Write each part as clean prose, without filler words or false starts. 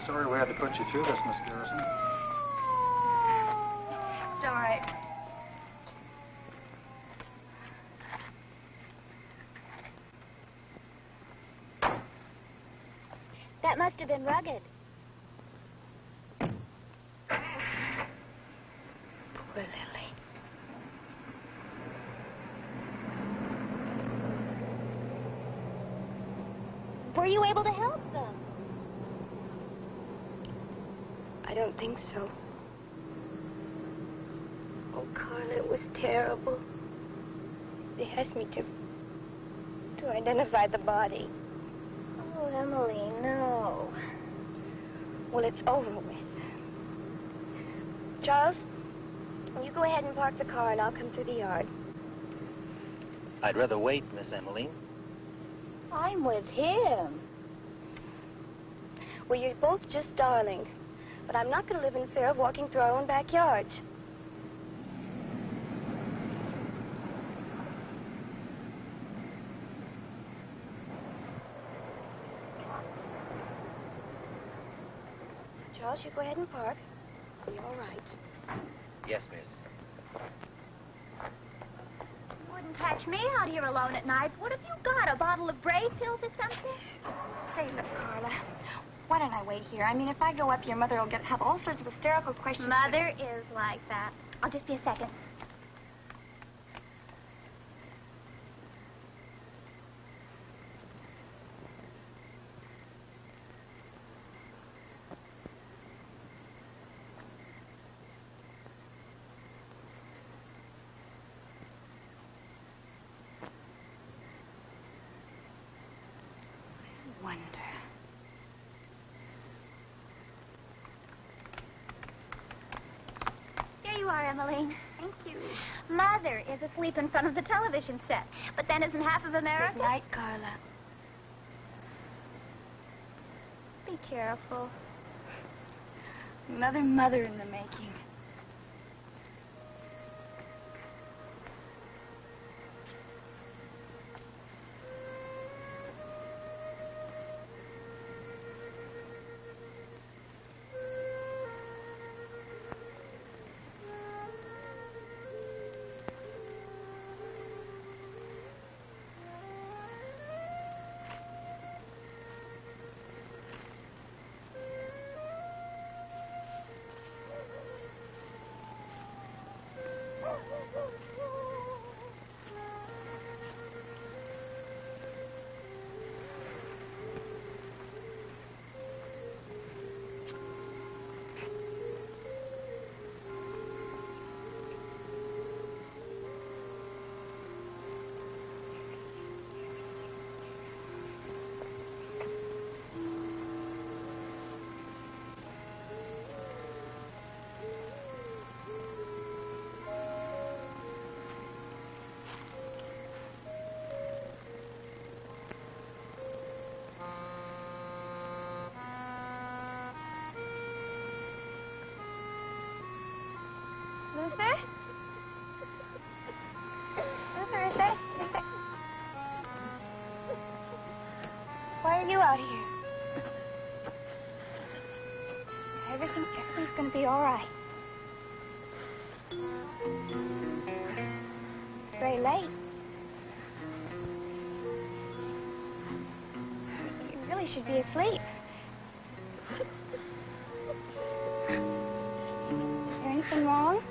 Sorry we had to put you through this, Miss Garrison. It's all right. That must have been rugged. Poor Lily. Were you able to help them? I don't think so. Oh, Carla, it was terrible. They asked me to identify the body. Oh, Emily, no. Well, it's over with. Charles, you go ahead and park the car and I'll come through the yard. I'd rather wait, Miss Emmeline. I'm with him. Well, you're both just darlings. But I'm not going to live in fear of walking through our own backyards. Charles, you go ahead and park. Be all right. Yes, miss. You wouldn't catch me out here alone at night. What have you got, a bottle of Bray pills or something? Say, look, Carla, why don't I wait here? I mean, if I go up, your mother will have all sorts of hysterical questions. Mother is like that. I'll just be a second. Wonder. Here you are, Emmeline. Thank you. Mother is asleep in front of the television set. But then isn't half of America? Good night, Carla. Be careful. Another mother in the making. Luther? Luther, is that... Why are you out here? Everything's gonna be all right. It's very late. You really should be asleep. Is there anything wrong?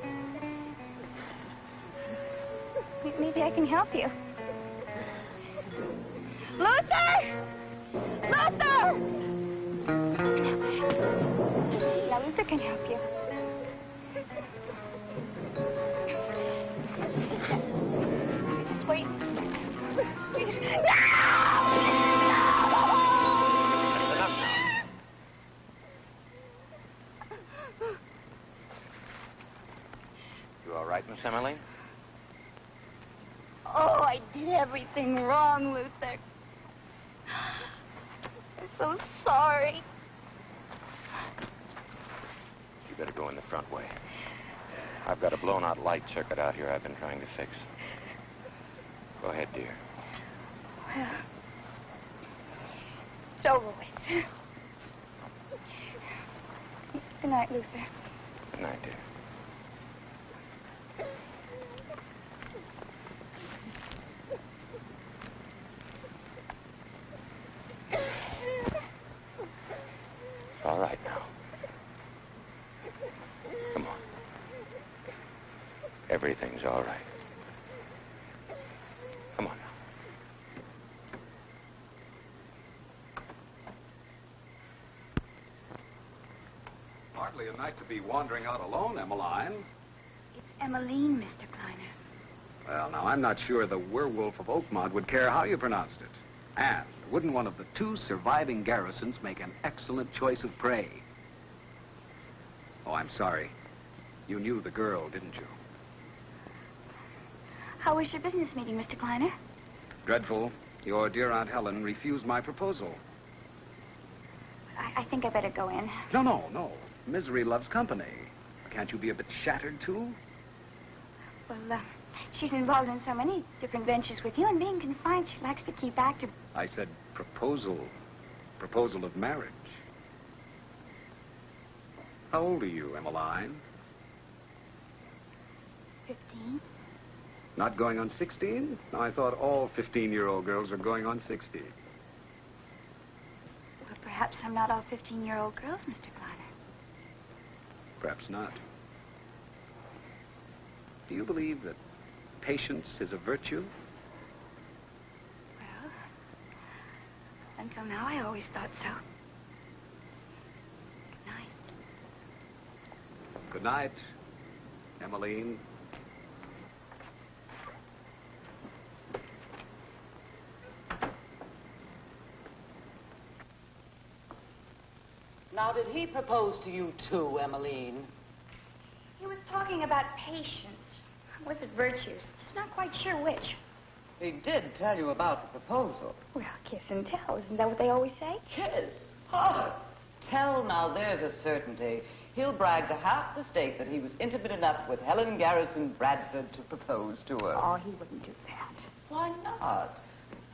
Maybe I can help you. Luther! Luther! Yeah, Luther can help you. Just wait. You just... You all right, Miss Emmeline? Oh, I did everything wrong, Luther. I'm so sorry. You better go in the front way. I've got a blown-out light circuit out here I've been trying to fix. Go ahead, dear. Well, it's over with. Good night, Luther. Good night, dear. All right now. Come on. Everything's all right. Come on now. Hardly a night to be wandering out alone, Emmeline. It's Emmeline, Mr. Kleiner. Well, now, I'm not sure the werewolf of Oakmont would care how you pronounced it. And wouldn't one of the two surviving Garrisons make an excellent choice of prey? Oh, I'm sorry. You knew the girl, didn't you? How was your business meeting, Mr. Kleiner? Dreadful. Your dear Aunt Helen refused my proposal. I think I better go in. No. Misery loves company. Can't you be a bit shattered, too? Well, she's involved in so many different ventures with you, and being confined, she likes to keep active. I said proposal. Proposal of marriage. How old are you, Emmeline? 15? Not going on 16? I thought all 15-year-old girls are going on 60. Well, perhaps I'm not all 15-year-old girls, Mr. Kleiner. Perhaps not. Do you believe that patience is a virtue? Well, until now, I always thought so. Good night. Good night, Emmeline. Now, did he propose to you too, Emmeline? He was talking about patience. Was it virtues? Just not quite sure which. He did tell you about the proposal. Well, kiss and tell. Isn't that what they always say? Kiss? Oh, tell now, there's a certainty. He'll brag to half the state that he was intimate enough with Helen Garrison Bradford to propose to her. Oh, he wouldn't do that. Why not?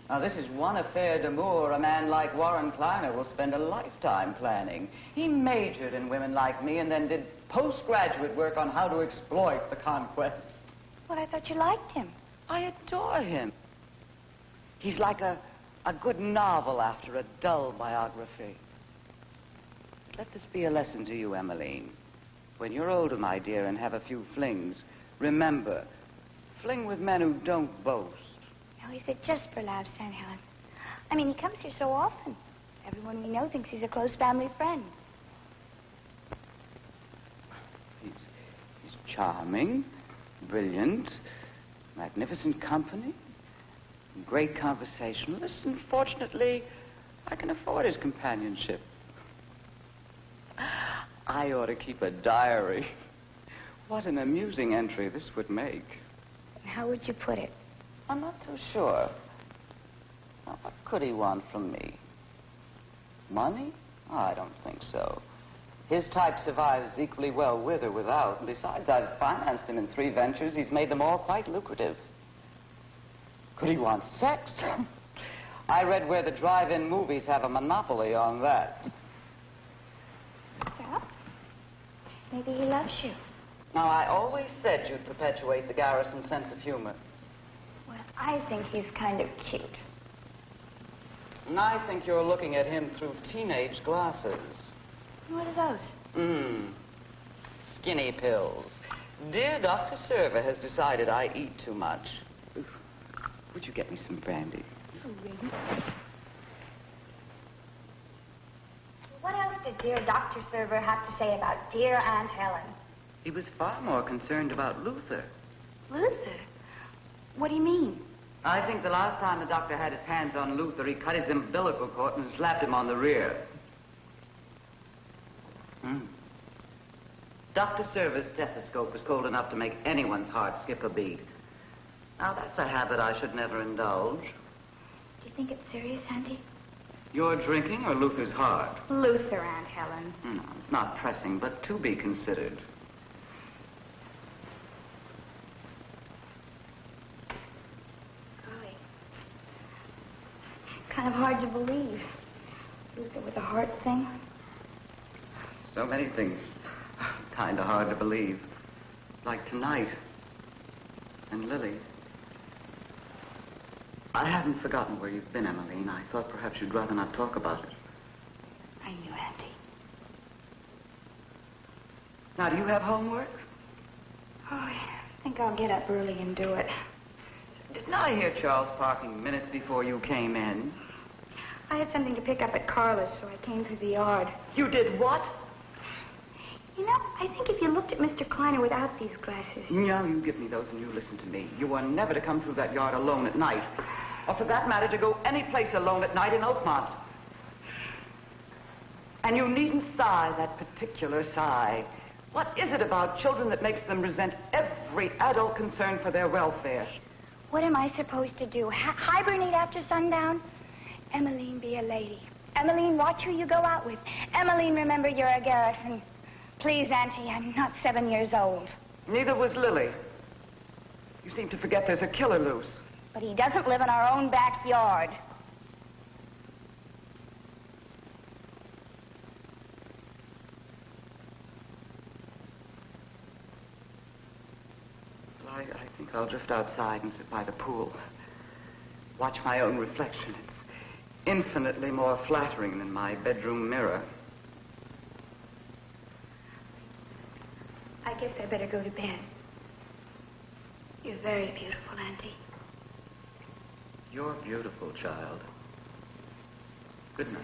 Now, this is one affair d'amour a man like Warren Kleiner will spend a lifetime planning. He majored in women like me and then did postgraduate work on how to exploit the conquest. Well, I thought you liked him. I adore him. He's like a good novel after a dull biography. Let this be a lesson to you, Emmeline. When you're older, my dear, and have a few flings, remember, fling with men who don't boast. No, he said just for laughs, Aunt Helen. I mean, he comes here so often. Everyone we know thinks he's a close family friend. He's charming, brilliant, magnificent company, great conversationalist, and fortunately, I can afford his companionship. I ought to keep a diary. What an amusing entry this would make. How would you put it? I'm not so sure. Now, what could he want from me? Money? Oh, I don't think so. His type survives equally well with or without. And besides, I've financed him in 3 ventures. He's made them all quite lucrative. Could he want sex? I read where the drive-in movies have a monopoly on that. Well, maybe he loves you. Now, I always said you'd perpetuate the Garrison sense of humor. Well, I think he's kind of cute. And I think you're looking at him through teenage glasses. What are those? Skinny pills. Dear Dr. Server has decided I eat too much. Would you get me some brandy? Oh, really? What else did dear Dr. Server have to say about dear Aunt Helen? He was far more concerned about Luther. Luther? What do you mean? I think the last time the doctor had his hands on Luther, he cut his umbilical cord and slapped him on the rear. Dr. Server's stethoscope was cold enough to make anyone's heart skip a beat. Now, that's a habit I should never indulge. Do you think it's serious, Auntie? Your drinking or Luther's heart? Luther, Aunt Helen. No, it's not pressing, but to be considered. Golly. Kind of hard to believe. Luther with a heart thing. So many things kind of hard to believe. Like tonight. And Lily. I haven't forgotten where you've been, Emmeline. I thought perhaps you'd rather not talk about it. I knew, Auntie. Now, do you have homework? Oh, I think I'll get up early and do it. Didn't I hear Charles parking minutes before you came in? I had something to pick up at Carla's, so I came through the yard. You did what? You know, I think if you looked at Mr. Kleiner without these glasses... No, you give me those and you listen to me. You are never to come through that yard alone at night. Or for that matter, to go any place alone at night in Oakmont. And you needn't sigh that particular sigh. What is it about children that makes them resent every adult concern for their welfare? What am I supposed to do? Hibernate after sundown? Emmeline, be a lady. Emmeline, watch who you go out with. Emmeline, remember you're a Garrison. Please, Auntie, I'm not 7 years old. Neither was Lily. You seem to forget there's a killer loose. But he doesn't live in our own backyard. Well, I think I'll drift outside and sit by the pool. Watch my own reflection. It's infinitely more flattering than my bedroom mirror. I guess I better go to bed. You're very beautiful, Auntie. You're beautiful, child. Good night.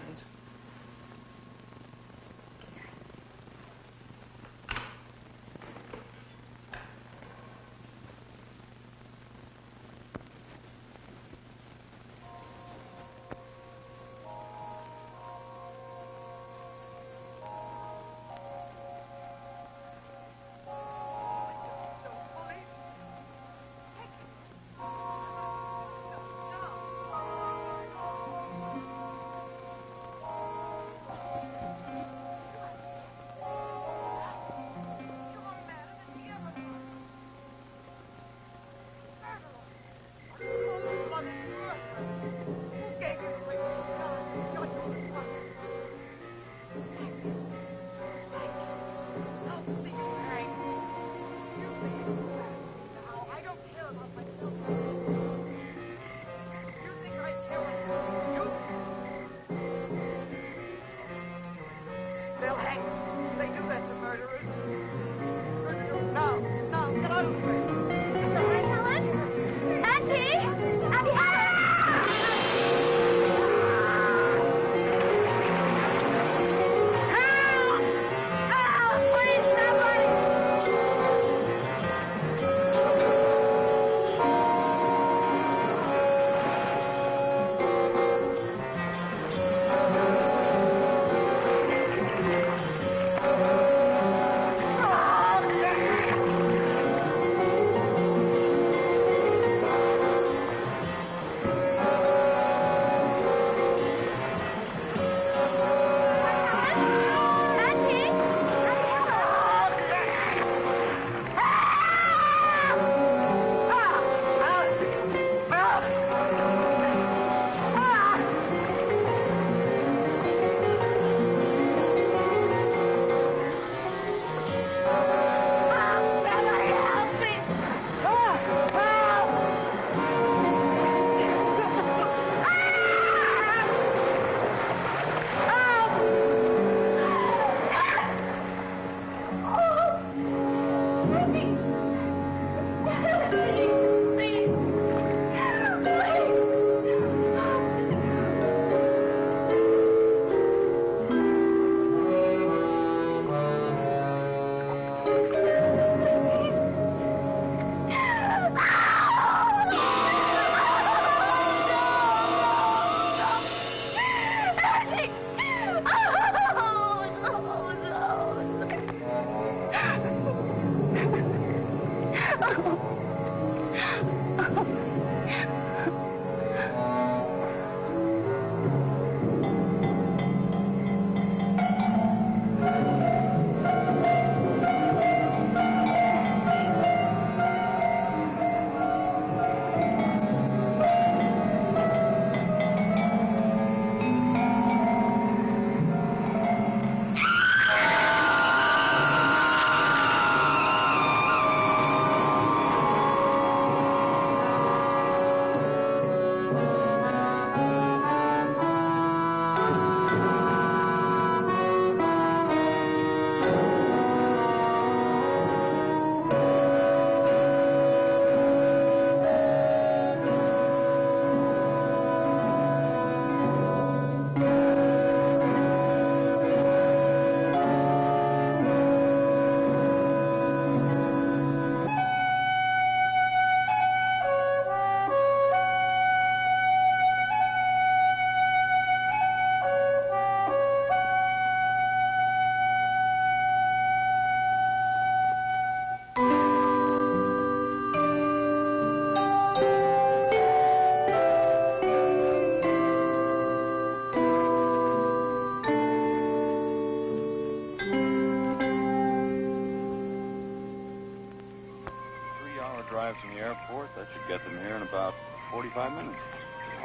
4-hour drive from the airport. That should get them here in about 45 minutes.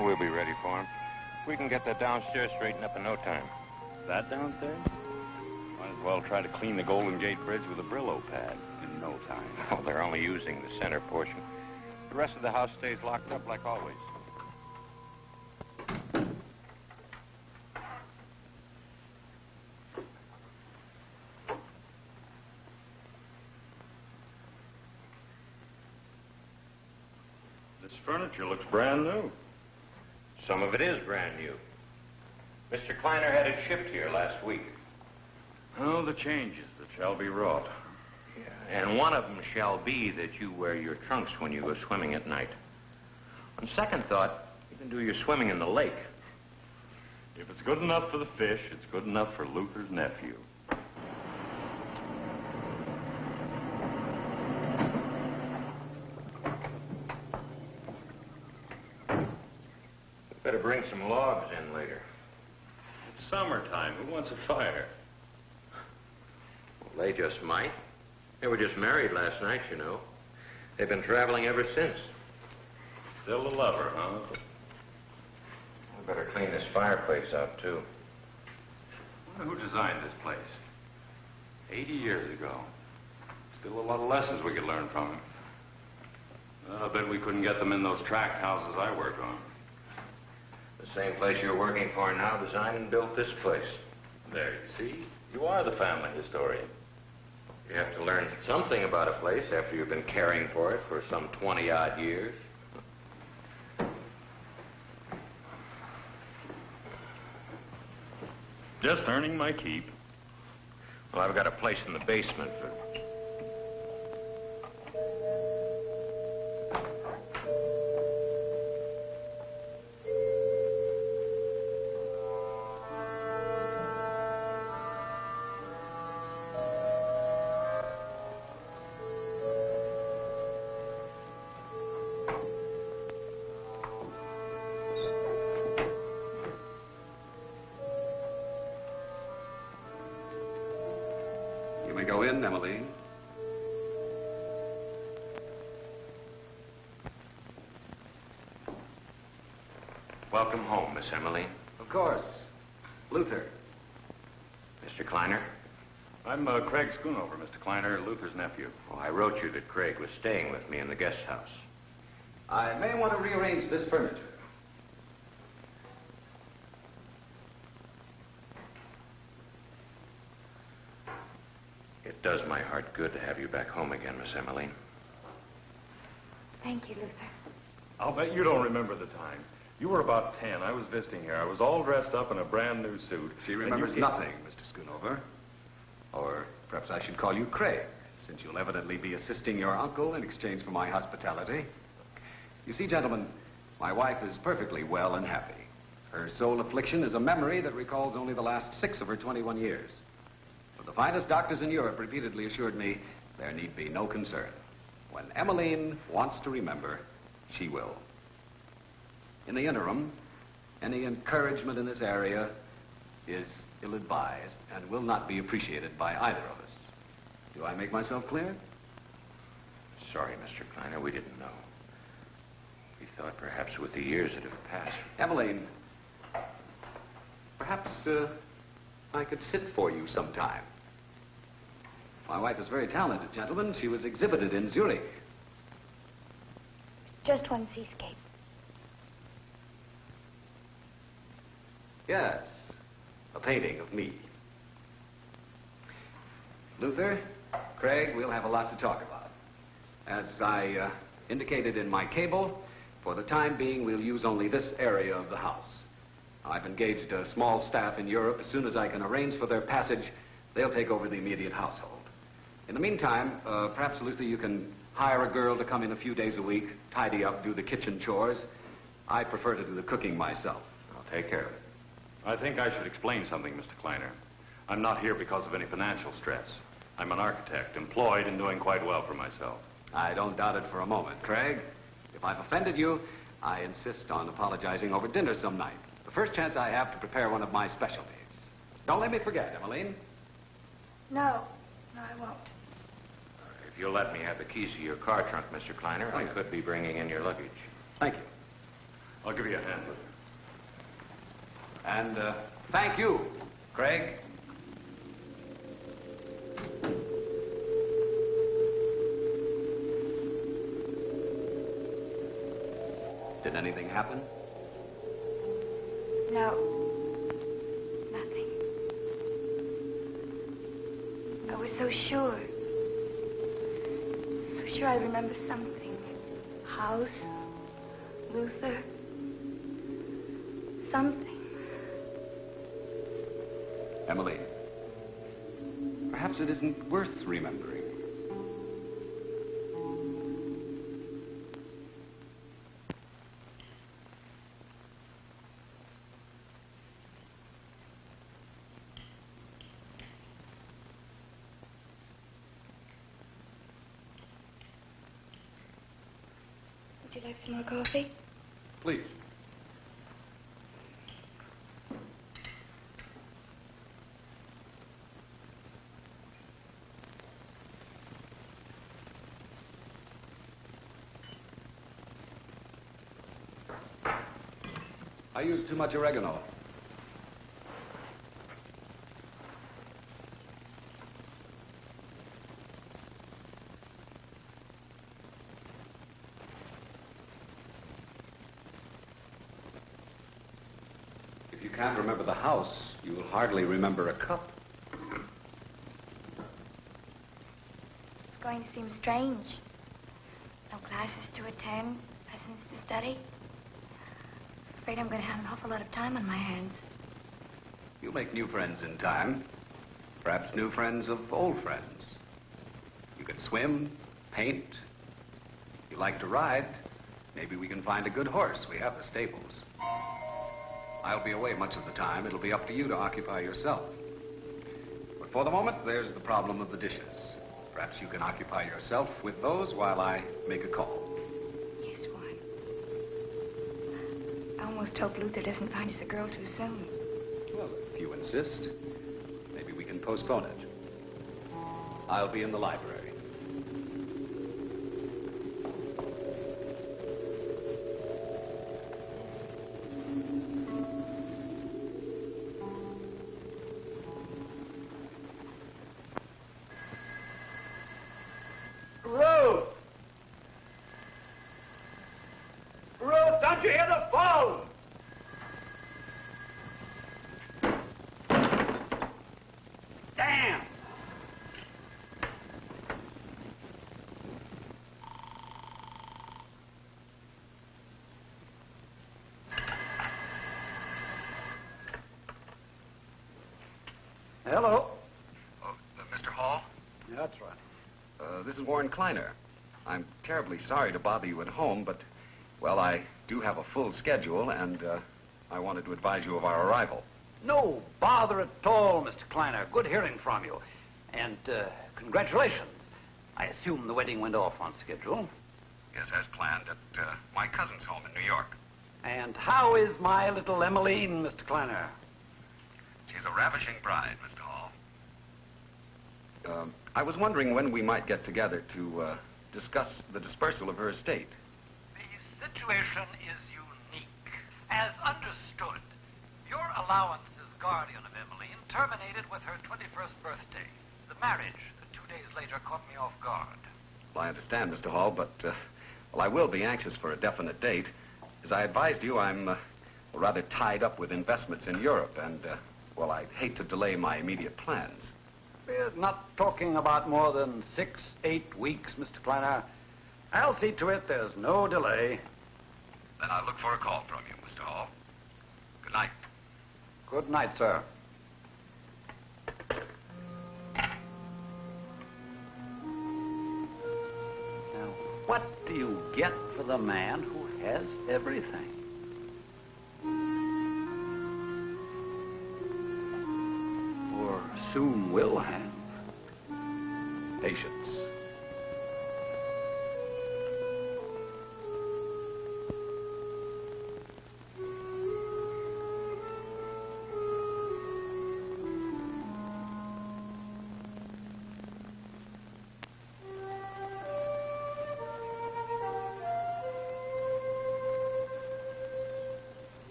We'll be ready for him. We can get that downstairs straightened up in no time. That downstairs? Might as well try to clean the Golden Gate Bridge with a Brillo pad in no time. Oh, they're only using the center portion. The rest of the house stays locked up like always. This furniture looks brand new. Some of it is brand new. Mr. Kleiner had it shipped here last week. Oh, the changes that shall be wrought. Yeah, and one of them shall be that you wear your trunks when you go swimming at night. On second thought, you can do your swimming in the lake. If it's good enough for the fish, it's good enough for Luther's nephew. Better bring some logs in later. It's summertime. Who wants a fire? Well, they just might. They were just married last night, you know. They've been traveling ever since. Still a lover, huh? We better clean this fireplace out, too. I wonder who designed this place? 80 years ago. Still a lot of lessons we could learn from him. Well, I bet we couldn't get them in those tract houses I work on. The same place you're working for now designed and built this place. There, you see? You are the family historian. You have to learn something about a place after you've been caring for it for some 20-odd years. Just earning my keep. Well, I've got a place in the basement for... You may go in, Emmeline. Welcome home, Miss Emmeline. Of course. Luther. Mr. Kleiner? I'm Craig Schoonover, Mr. Kleiner, Luther's nephew. Oh, I wrote you that Craig was staying with me in the guest house. I may want to rearrange this furniture. It does my heart good to have you back home again, Miss Emmeline. Thank you, Luther. I'll bet you don't remember the time. You were about 10. I was visiting here. I was all dressed up in a brand new suit. She remembers nothing, Mr. Schoonover. Or perhaps I should call you Craig, since you'll evidently be assisting your uncle in exchange for my hospitality. You see, gentlemen, my wife is perfectly well and happy. Her sole affliction is a memory that recalls only the last 6 of her 21 years. But the finest doctors in Europe repeatedly assured me there need be no concern. When Emmeline wants to remember, she will. In the interim, any encouragement in this area is ill-advised and will not be appreciated by either of us. Do I make myself clear? Sorry, Mr. Kleiner, we didn't know. We thought perhaps with the years it have passed. Emmeline, perhaps I could sit for you sometime. My wife is very talented, gentlemen. She was exhibited in Zurich. Just one seascape. Yes, a painting of me. Luther, Craig, we'll have a lot to talk about. As I indicated in my cable, for the time being, we'll use only this area of the house. I've engaged a small staff in Europe. As soon as I can arrange for their passage, they'll take over the immediate household. In the meantime, perhaps, Luther, you can hire a girl to come in a few days a week, tidy up, do the kitchen chores. I prefer to do the cooking myself. I'll take care of it. I think I should explain something, Mr. Kleiner. I'm not here because of any financial stress. I'm an architect, employed and doing quite well for myself. I don't doubt it for a moment, Craig. If I've offended you, I insist on apologizing over dinner some night. The first chance I have to prepare one of my specialties. Don't let me forget, Emmeline. No, I won't. If you'll let me have the keys to your car trunk, Mr. Kleiner, I could be bringing in your luggage. Thank you. I'll give you a hand with it. And thank you, Craig. Did anything happen? No. Nothing. I was so sure. So sure I remember something. House. Luther. Something. Emily, perhaps it isn't worth remembering. Would you like some more coffee? Please. I used too much oregano. If you can't remember the house, you will hardly remember a cup. It's going to seem strange. No classes to attend, lessons to study. Afraid I'm going to have an awful lot of time on my hands. You'll make new friends in time. Perhaps new friends of old friends. You can swim, paint. If you like to ride, maybe we can find a good horse. We have the stables. I'll be away much of the time. It'll be up to you to occupy yourself. But for the moment, there's the problem of the dishes. Perhaps you can occupy yourself with those while I make a call. Yes, Warren. I almost hope Luther doesn't find us a girl too soon. Well, if you insist, maybe we can postpone it. I'll be in the library. Ruth! Ruth, don't you hear the phone? Damn! Hello? Oh, Mr. Hall? Yeah, that's right. This is Warren Kleiner. I'm terribly sorry to bother you at home, but, well, I do have a full schedule, and I wanted to advise you of our arrival. No bother at all, Mr. Kleiner. Good hearing from you. And congratulations. I assume the wedding went off on schedule. Yes, as planned, at my cousin's home in New York. And how is my little Emmeline, Mr. Kleiner? She's a ravishing bride, Mr. Hall. I was wondering when we might get together to discuss the dispersal of her estate. The situation is unique. As understood, your allowance as guardian of Emmeline terminated with her 21st birthday. The marriage, 2 days later, caught me off guard. Well, I understand, Mr. Hall, but, well, I will be anxious for a definite date. As I advised you, I'm rather tied up with investments in Europe, and, well, I'd hate to delay my immediate plans. We're not talking about more than 6, 8 weeks, Mr. Kleiner. I'll see to it there's no delay. Then I'll look for a call from you, Mr. Hall. Good night. Good night, sir. Now, what do you get for the man who has everything? Or soon will have? Patience.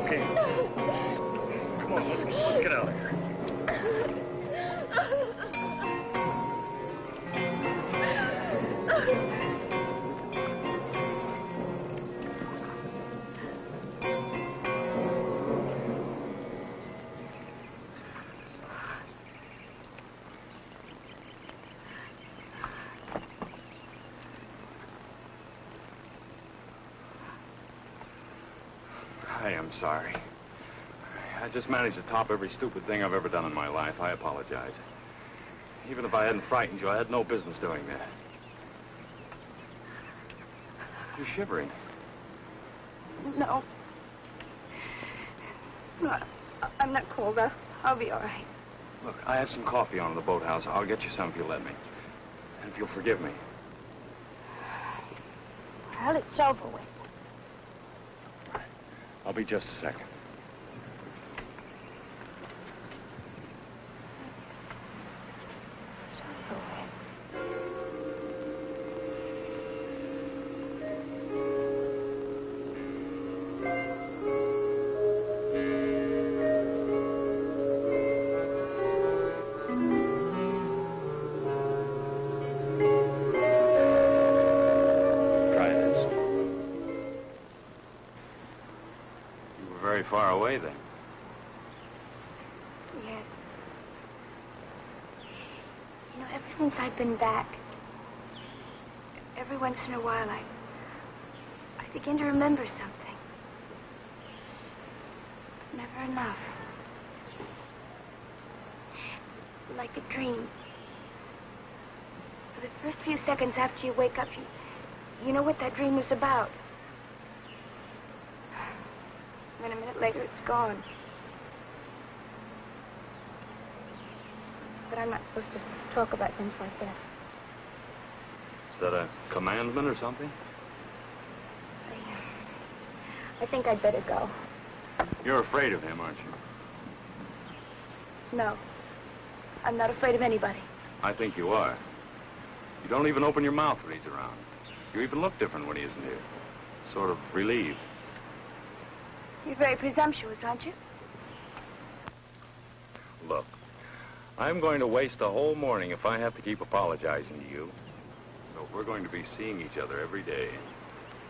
Okay. Come on, let's get out of here. I am sorry. I just managed to top every stupid thing I've ever done in my life. I apologize. Even if I hadn't frightened you, I had no business doing that. You're shivering. No. No, I'm not cold. I'll be all right. Look, I have some coffee on in the boathouse. I'll get you some if you'll let me. And if you'll forgive me. Well, it's over with. I'll be just a second. It's over with. Try this. You were very far away then. Yes. You know, ever since I've been back, every once in a while, I begin to remember something. But never enough. Like a dream. For the first few seconds after you wake up, you know what that dream was about. Then a minute later, it's gone. But I'm not supposed to talk about things like that. Is that a commandment or something? I think I'd better go. You're afraid of him, aren't you? No. I'm not afraid of anybody. I think you are. You don't even open your mouth when he's around. You even look different when he isn't here. Sort of relieved. You're very presumptuous, aren't you? Look, I'm going to waste a whole morning if I have to keep apologizing to you. So if we're going to be seeing each other every day,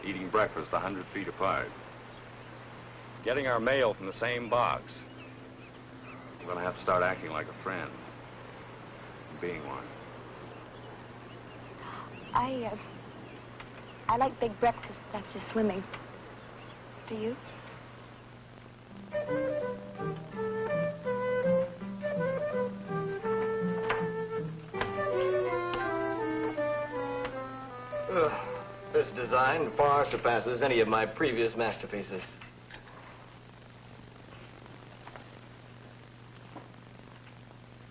eating breakfast 100 feet apart, getting our mail from the same box, I'm going to have to start acting like a friend. Being one. I like big breakfasts after swimming. Do you? This design far surpasses any of my previous masterpieces.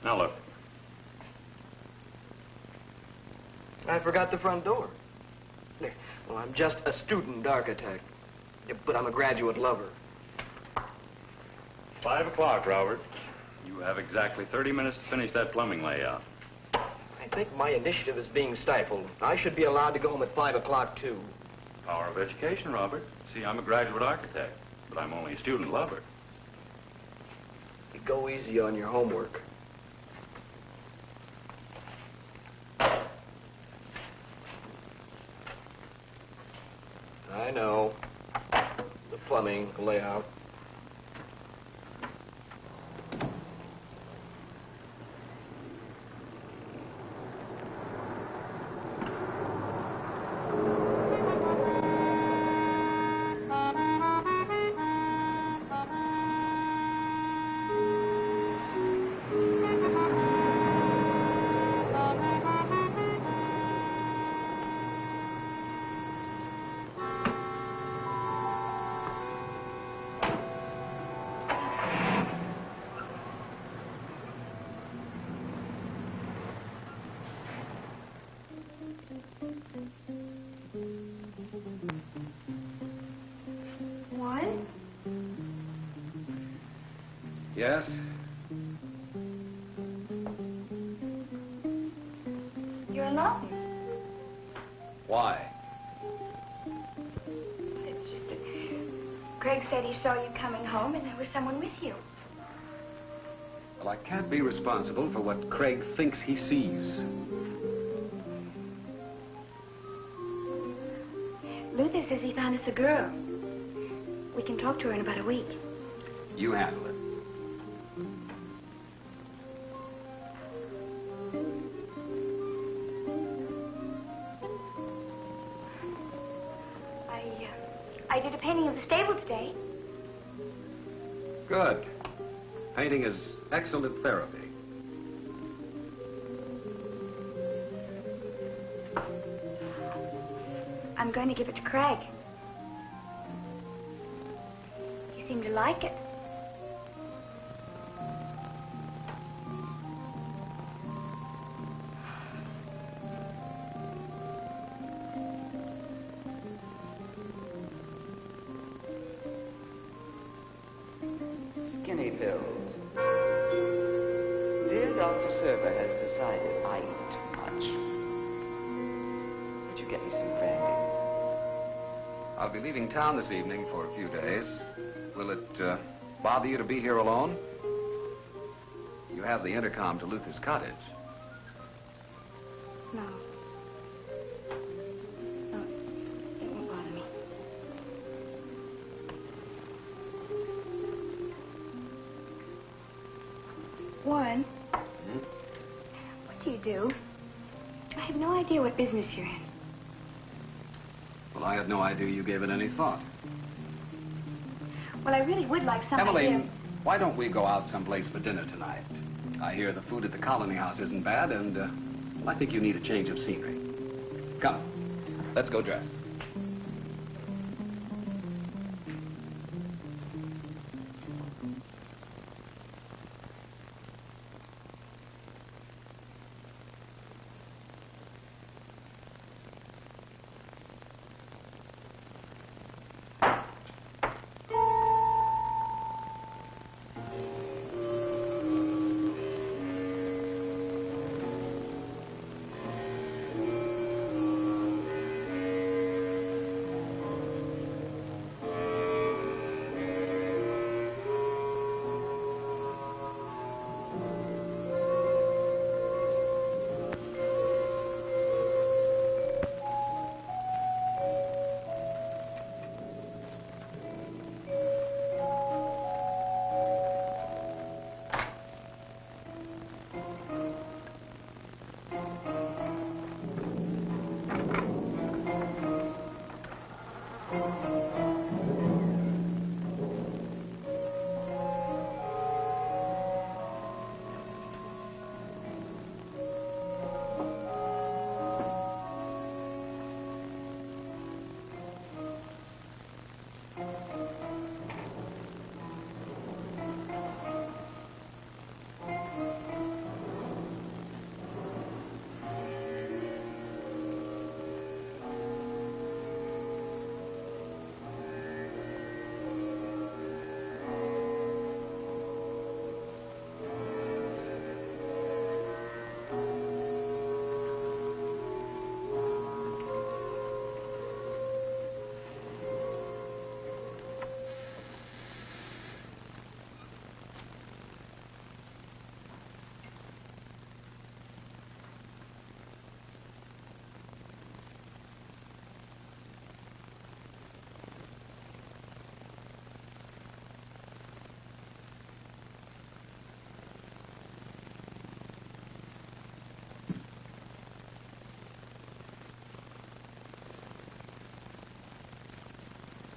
Now look. I forgot the front door. Well, I'm just a student architect, but I'm a graduate lover. 5 o'clock, Robert. You have exactly 30 minutes to finish that plumbing layout. I think my initiative is being stifled. I should be allowed to go home at 5 o'clock, too. Power of education, Robert. See, I'm a graduate architect, but I'm only a student lover. You go easy on your homework. I know. The plumbing layout. What? Yes? You're alone. Why? It's just a Craig said he saw you coming home and there was someone with you. Well, I can't be responsible for what Craig thinks he sees. Luther says he found us a girl. We can talk to her in about a week. You handle it. I did a painting of the stable today. Good. Painting is excellent therapy. I'm going to give it to Craig. You seem to like it. Skinny pills. Dear Dr. Server has decided I eat too much. Would you get me some brandy? I'll be leaving town this evening for a few days. Will it bother you to be here alone? You have the intercom to Luther's cottage. No. No, it won't bother me. Warren. Hmm? What do you do? I have no idea what business you're in. Well, I had no idea you gave it any thought. Well, I really would like some Emmeline, idea. why don't we go out someplace for dinner tonight? I hear the food at the Colony House isn't bad, and well, I think you need a change of scenery. Come, let's go dress.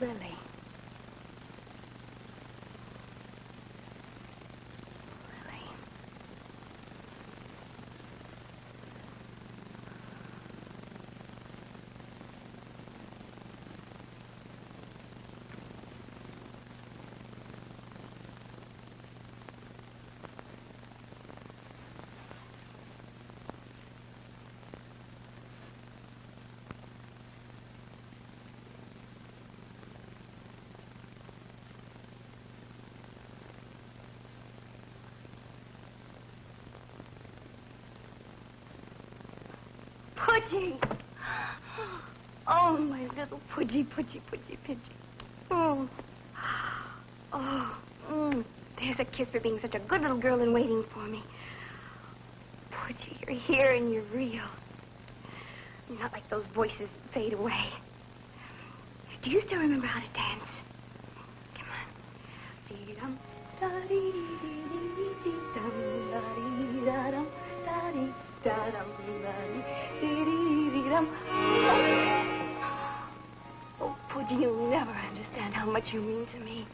Lily. Lily. Pudgy! Oh, my little Pudgy, Pudgy, Pudgy, Pudgy. Oh. Oh, there's a kiss for being such a good little girl and waiting for me. Pudgy, you're here and you're real. You're not like those voices that fade away. Do you still remember how to dance? Come on. Dee-dum, da-dee-dee-dee-dee-dee-dum, da-dee-da-dum, da-dee-da-dum, da-dee-dee-dee-dum. Oh, Pudgy, you'll never understand how much you mean to me.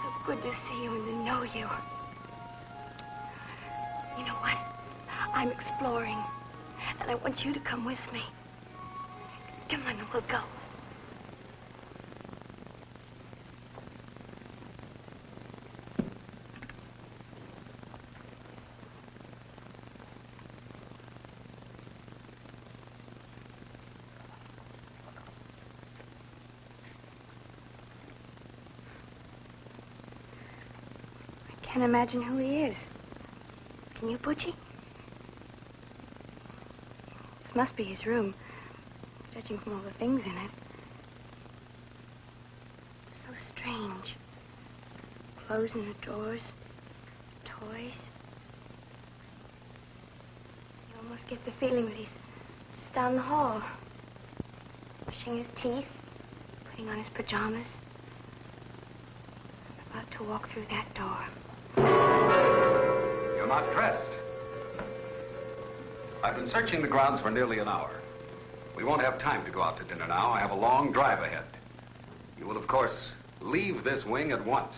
So good to see you and to know you. You know what? I'm exploring, and I want you to come with me. Come on, we'll go. I can't imagine who he is. Can you, Butchie? This must be his room, judging from all the things in it. So strange. Clothes in the drawers, toys. You almost get the feeling that he's just down the hall, brushing his teeth, putting on his pajamas, about to walk through that door. You're not dressed. I've been searching the grounds for nearly an hour. We won't have time to go out to dinner now. I have a long drive ahead. You will, of course, leave this wing at once.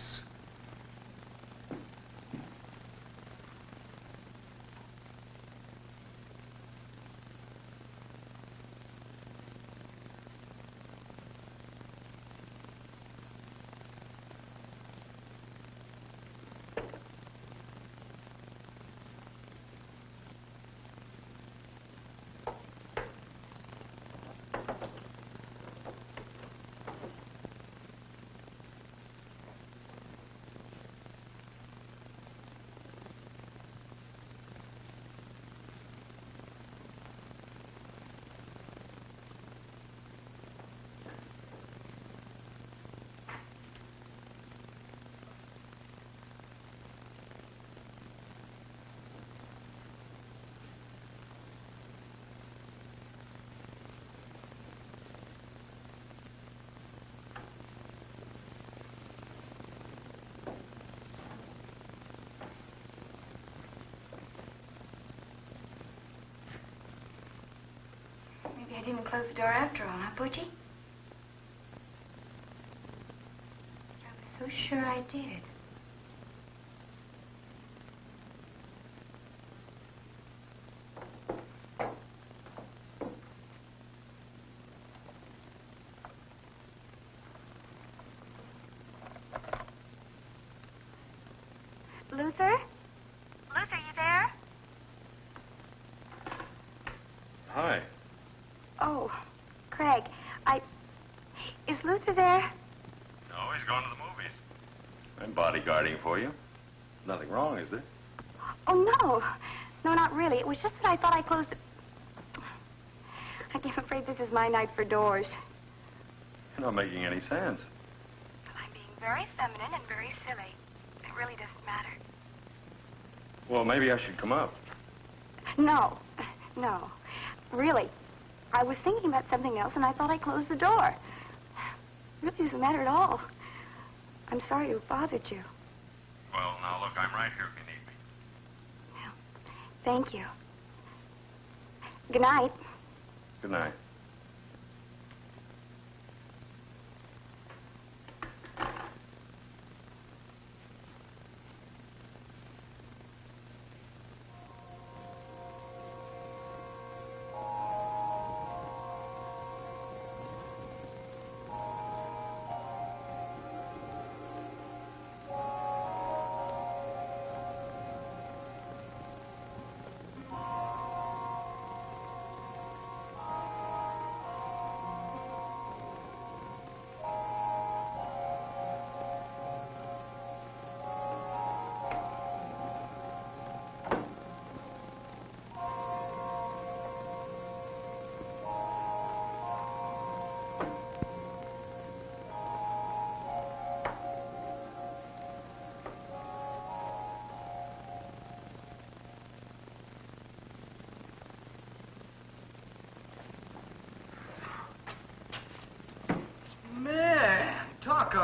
Maybe I didn't close the door after all, huh, Butchie? I was so sure I did. Luther? Luther, you there? Hi. Oh, Craig, Is Luther there? No, he's gone to the movies. I'm bodyguarding for you. Nothing wrong, is there? Oh, no. No, not really. It was just that I thought I closed it. I'm afraid this is my night for doors. You're not making any sense. Well, I'm being very feminine and very silly. It really doesn't matter. Well, maybe I should come up. No. No. Really. I was thinking about something else, and I thought I closed the door. It really doesn't matter at all. I'm sorry to have bothered you. Well, now, look, I'm right here if you need me. Well, thank you. Good night. Good night.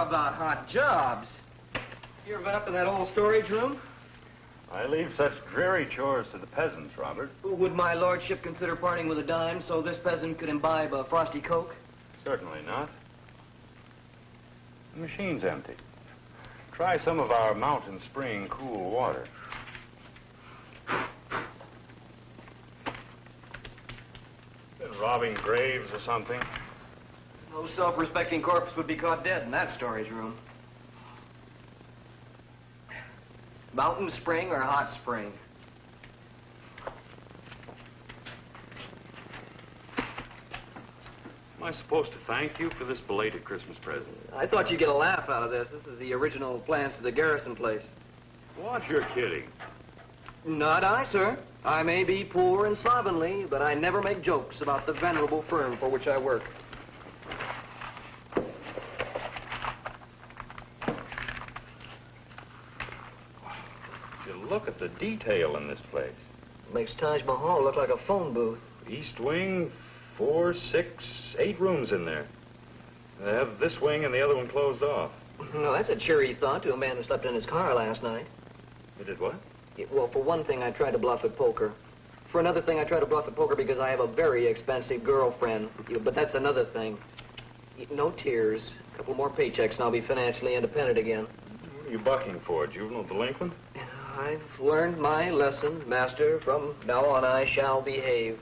about hot jobs. You ever been up in that old storage room? I leave such dreary chores to the peasants, Robert. Would my lordship consider parting with a dime so this peasant could imbibe a frosty Coke? Certainly not. The machine's empty. Try some of our mountain spring cool water. Been robbing graves or something? No self-respecting corpse would be caught dead in that storage room. Mountain spring or hot spring? Am I supposed to thank you for this belated Christmas present? I thought you'd get a laugh out of this. This is the original plans to the Garrison place. What? You're kidding. Not I, sir. I may be poor and slovenly, but I never make jokes about the venerable firm for which I work. You look at the detail in this place. Makes Taj Mahal look like a phone booth. East wing, 4, 6, 8 rooms in there. They have this wing and the other one closed off. Well, that's a cheery thought to a man who slept in his car last night. You did what? Well, for one thing, I tried to bluff at poker. For another thing, I tried to bluff at poker because I have a very expensive girlfriend. But that's another thing. No tears. A couple more paychecks and I'll be financially independent again. What are you bucking for, juvenile delinquent? I've learned my lesson, master. From now on, I shall behave.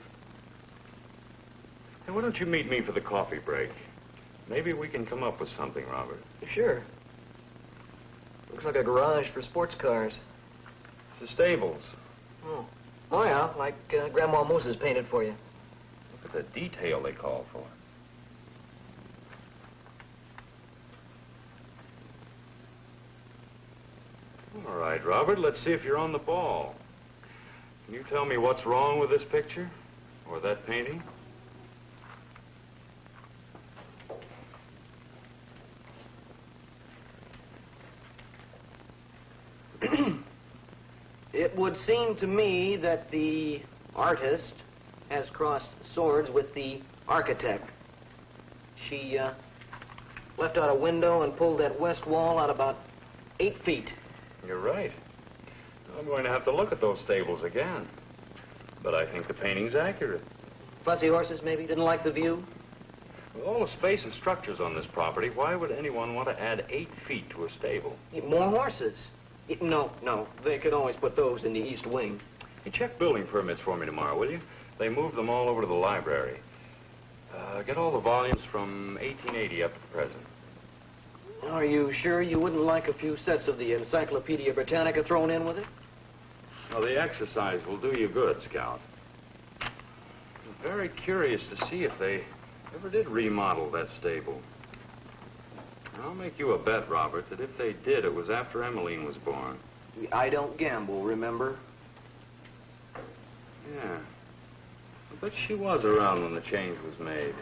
Hey, why don't you meet me for the coffee break? Maybe we can come up with something, Robert. Sure. Looks like a garage for sports cars. It's the stables. Oh. Oh, yeah, like Grandma Moses painted for you. Look at the detail they call for. All right, Robert, let's see if you're on the ball. Can you tell me what's wrong with this picture? Or that painting? It would seem to me that the artist has crossed swords with the architect. She left out a window and pulled that west wall out about 8 feet. You're right. I'm going to have to look at those stables again. But I think the painting's accurate. Fussy horses, maybe? Didn't like the view? With all the space and structures on this property, why would anyone want to add 8 feet to a stable? More horses. No. They could always put those in the east wing. Hey, check building permits for me tomorrow, will you? They moved them all over to the library. Get all the volumes from 1880 up to the present. Are you sure you wouldn't like a few sets of the Encyclopedia Britannica thrown in with it? Well, the exercise will do you good, Scout. I'm very curious to see if they ever did remodel that stable. I'll make you a bet, Robert, that if they did, it was after Emmeline was born. I don't gamble, remember? Yeah. I bet she was around when the change was made.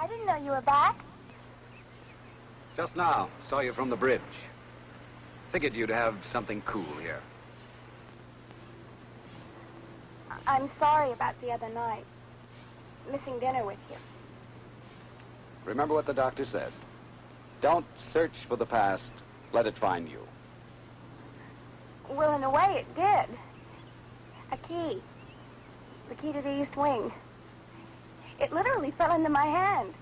I didn't know you were back. Just now, saw you from the bridge. Figured you'd have something cool here. I'm sorry about the other night. Missing dinner with you. Remember what the doctor said. Don't search for the past. Let it find you. Well, in a way, it did. A key. The key to the east wing. It literally fell into my hand.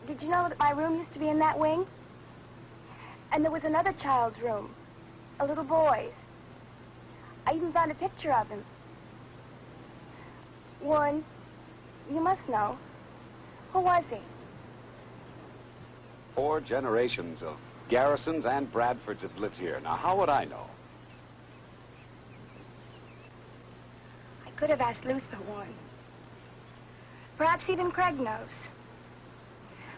Did you know that my room used to be in that wing? And there was another child's room. A little boy's. I even found a picture of him. Warren, you must know. Who was he? 4 generations of Garrisons and Bradfords have lived here. Now, how would I know? I could have asked Luther Warren. Perhaps even Craig knows.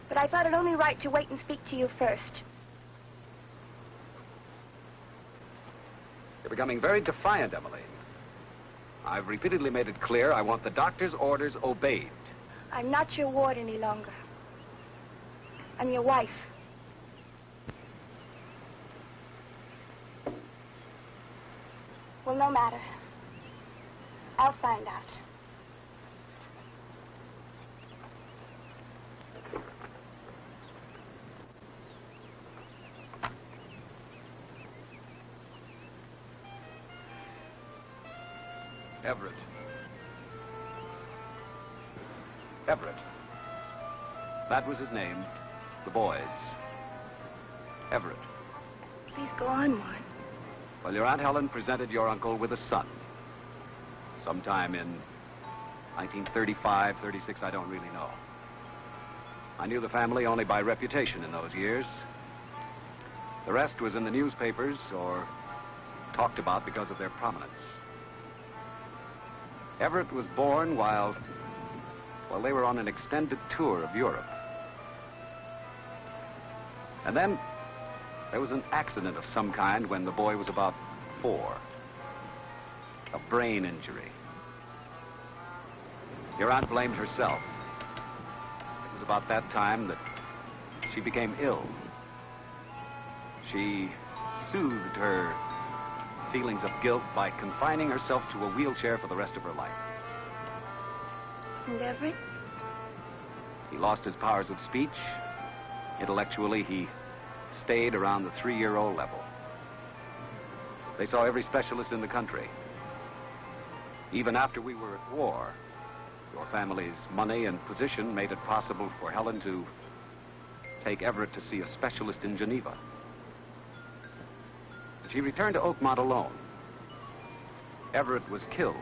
But I thought it only right to wait and speak to you first. You're becoming very defiant, Emmeline. I've repeatedly made it clear I want the doctor's orders obeyed. I'm not your ward any longer. I'm your wife. Well, no matter. I'll find out. Everett. Everett. That was his name. The boy's. Everett. Please go on, Warren. Well, your Aunt Helen presented your uncle with a son. Sometime in 1935, 36, I don't really know. I knew the family only by reputation in those years. The rest was in the newspapers or talked about because of their prominence. Everett was born while they were on an extended tour of Europe. And then there was an accident of some kind when the boy was about 4. A brain injury. Your aunt blamed herself. It was about that time that she became ill. She soothed her feelings of guilt by confining herself to a wheelchair for the rest of her life. And Everett? He lost his powers of speech. Intellectually, he stayed around the 3-year-old level. They saw every specialist in the country. Even after we were at war, your family's money and position made it possible for Helen to take Everett to see a specialist in Geneva. But she returned to Oakmont alone. Everett was killed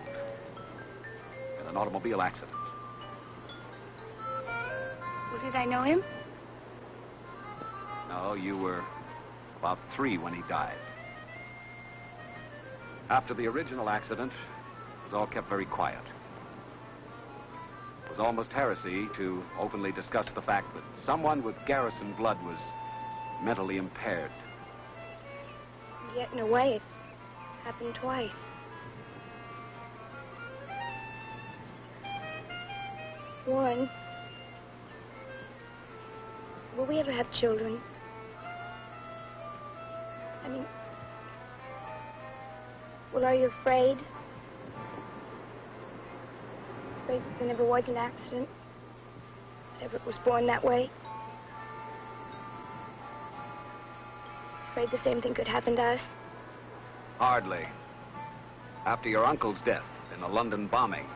in an automobile accident. Well, did I know him? No, you were about 3 when he died. After the original accident, it was all kept very quiet. It was almost heresy to openly discuss the fact that someone with Garrison blood was mentally impaired. And yet, in a way, it happened twice. Warren, will we ever have children? I mean, well, are you afraid? Afraid that there never was an accident? Everett was born that way? Afraid the same thing could happen to us? Hardly. After your uncle's death in the London bombing,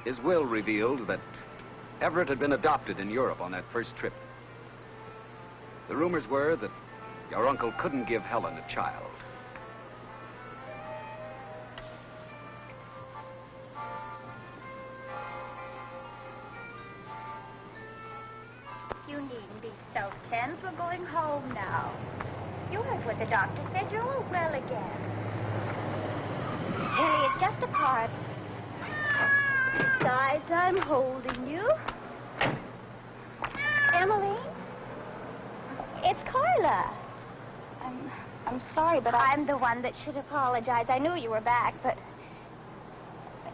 his will revealed that Everett had been adopted in Europe on that first trip. The rumors were that your uncle couldn't give Helen a child. You needn't be so tense. We're going home now. You heard what the doctor said. You're all well again. Harry, it's just a part. Besides, I'm holding you. Emily? It's Carla. I'm sorry, but I'm the one that should apologize. I knew you were back, but...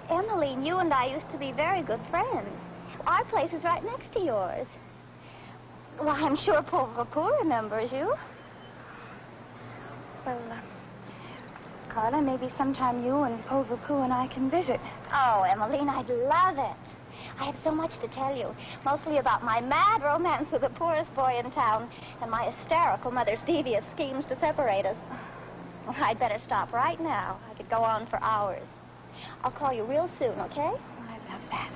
Emmeline, you and I used to be very good friends. Our place is right next to yours. Well, I'm sure Pauvre Pou remembers you. Well, Carla, maybe sometime you and Pauvre Pou and I can visit. Oh, Emmeline, I'd love it. I have so much to tell you, mostly about my mad romance with the poorest boy in town and my hysterical mother's devious schemes to separate us. Well, I'd better stop right now. I could go on for hours. I'll call you real soon, okay? Oh, I love that.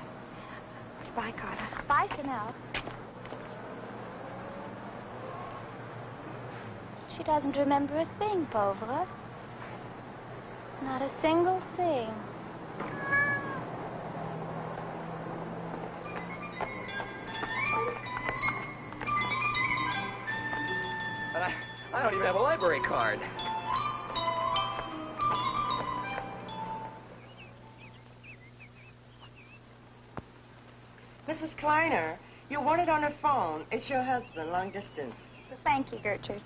Goodbye, Carla. Bye for now. She doesn't remember a thing, Pauvre. Not a single thing. I don't even have a library card. Mrs. Kleiner, you want it on her phone. It's your husband, long distance. Thank you, Gertrude.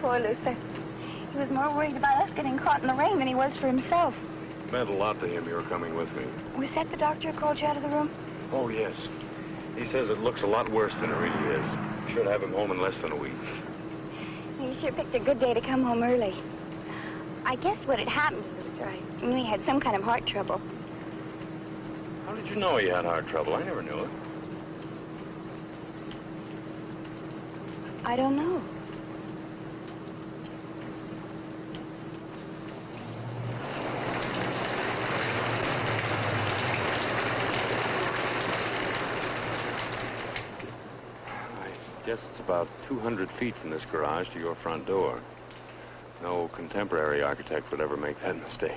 Poor Luther. He was more worried about us getting caught in the rain than he was for himself. It meant a lot to him you were coming with me. Was that the doctor who called you out of the room? Oh, yes. He says it looks a lot worse than it really is. Should have him home in less than a week. You sure picked a good day to come home early. I guess what had happened to Luther, I knew he had some kind of heart trouble. How did you know he had heart trouble? I never knew it. I don't know. I guess it's about 200 feet from this garage to your front door. No contemporary architect would ever make that mistake.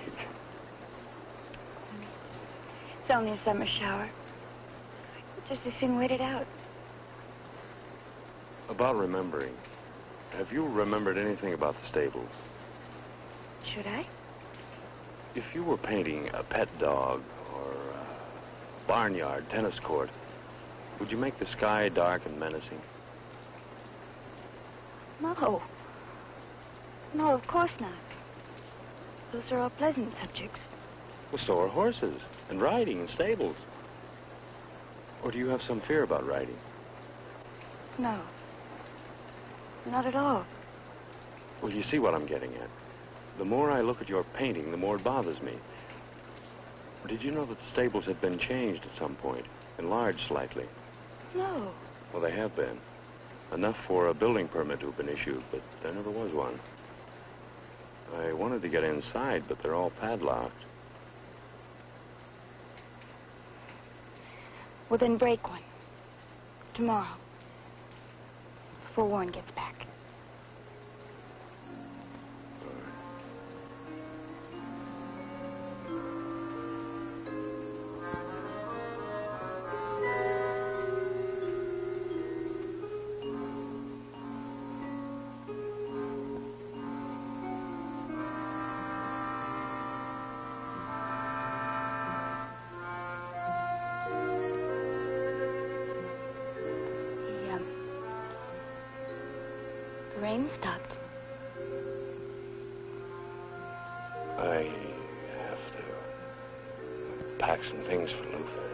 It's only a summer shower. Just as soon wait it out. About remembering, have you remembered anything about the stables? Should I? If you were painting a pet dog or a barnyard tennis court, would you make the sky dark and menacing? No. No, of course not. Those are all pleasant subjects. Well, so are horses, and riding, and stables. Or do you have some fear about riding? No. Not at all. Well, you see what I'm getting at. The more I look at your painting, the more it bothers me. Did you know that the stables had been changed at some point, enlarged slightly? No. Well, they have been. Enough for a building permit to have been issued, but there never was one. I wanted to get inside, but they're all padlocked. Well, then break one. Tomorrow. Before Warren gets back. The rain stopped. I have to pack some things for Luther.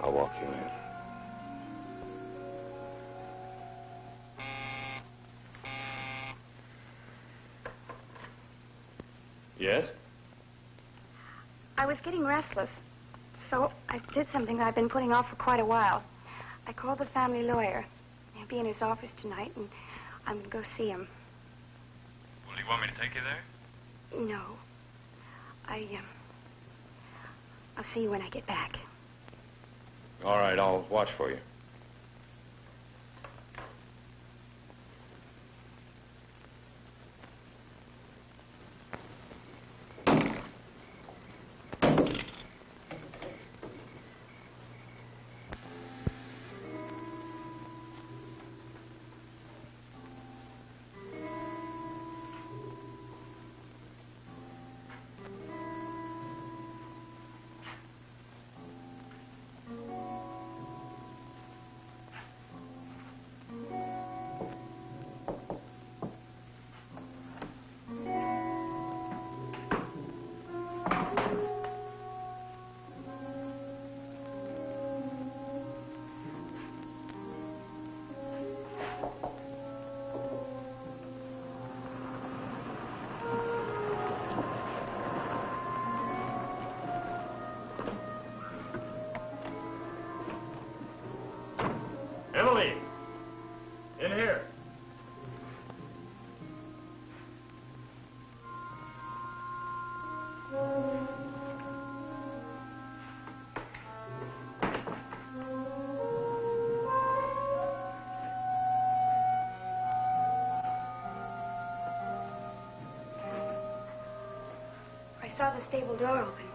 I'll walk you in. Yes? I was getting restless, so I did something that I've been putting off for quite a while. I called the family lawyer. He'll be in his office tonight, and I'm going to go see him. Well, do you want me to take you there? No. I'll see you when I get back. All right, I'll watch for you. saw the stable door open.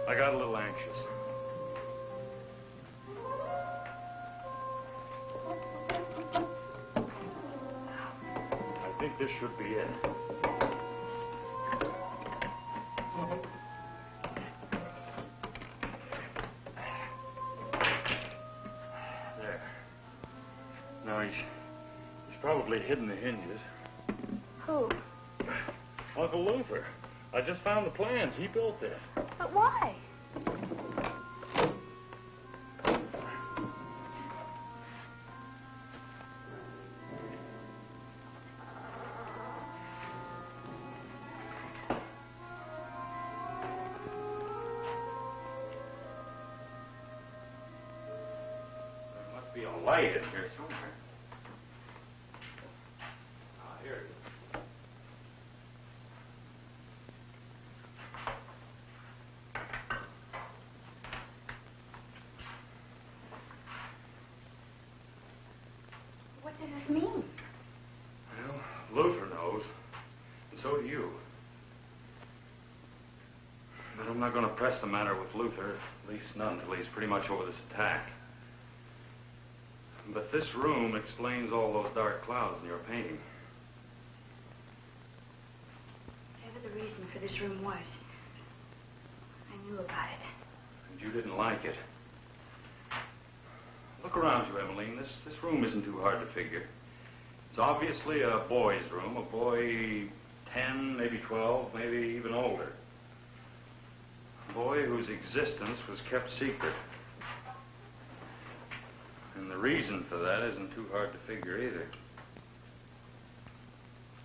I got a little anxious. I think this should be it. There. Now he's probably hidden the hinges. Who? Uncle Luther. I just found the plans. He built this. But why? There must be a light in here somewhere. Ah, here it is. What does this mean? Well, Luther knows, and so do you. But I'm not going to press the matter with Luther, at least not until he's pretty much over this attack. But this room explains all those dark clouds in your painting. Whatever the reason for this room was, I knew about it. And you didn't like it. Look around you, Emmeline. This room isn't too hard to figure. It's obviously a boy's room, a boy 10, maybe 12, maybe even older. A boy whose existence was kept secret. And the reason for that isn't too hard to figure either.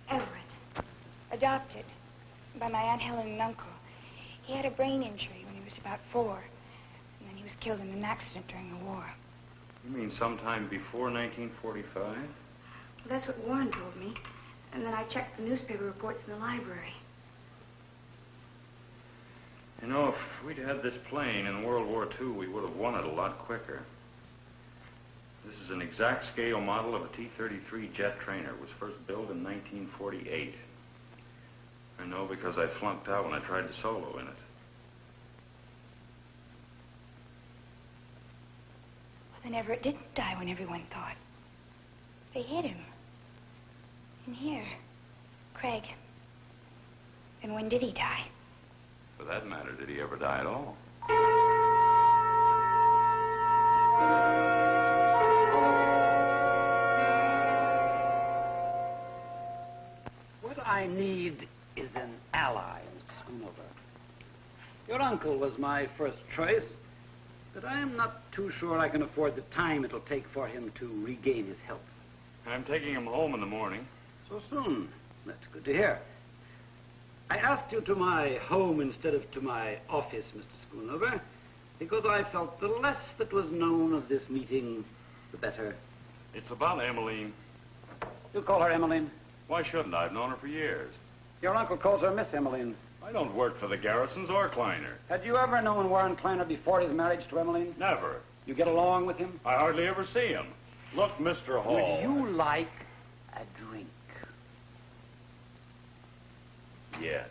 Everett, adopted by my Aunt Helen and uncle. He had a brain injury when he was about 4, and then he was killed in an accident during the war. You mean sometime before 1945? Well, that's what Warren told me. And then I checked the newspaper reports in the library. You know, if we'd had this plane in World War II, we would have won it a lot quicker. This is an exact scale model of a T-33 jet trainer. It was first built in 1948. I know because I flunked out when I tried to solo in it. Well, then Everett didn't die when everyone thought. They hid him. In here. Craig. And when did he die? For that matter, did he ever die at all? What I need is an ally, Mr. Schoonover. Your uncle was my first choice, but I am not too sure I can afford the time it'll take for him to regain his health. I'm taking him home in the morning. So soon? That's good to hear. I asked you to my home instead of to my office, Mr. Schoonover, because I felt the less that was known of this meeting, the better. It's about Emmeline. You call her Emmeline? Why shouldn't I? I've known her for years. Your uncle calls her Miss Emmeline. I don't work for the Garrisons or Kleiner. Had you ever known Warren Kleiner before his marriage to Emmeline? Never. You get along with him? I hardly ever see him. Look, Mr. Hall. Would you like a drink? Yes.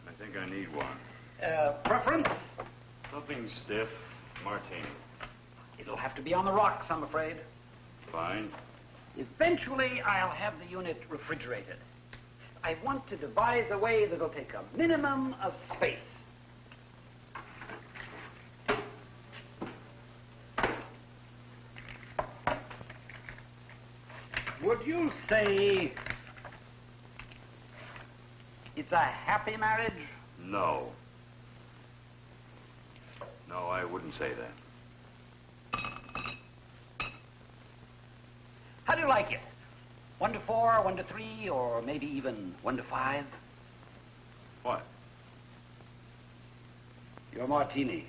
I think I need one. Preference? Something stiff. Martini. It'll have to be on the rocks, I'm afraid. Fine. Eventually, I'll have the unit refrigerated. I want to devise a way that'll take a minimum of space. Would you say it's a happy marriage? No. No, I wouldn't say that. How do you like it? 1 to 4, 1 to 3, or maybe even 1 to 5? What? Your martini.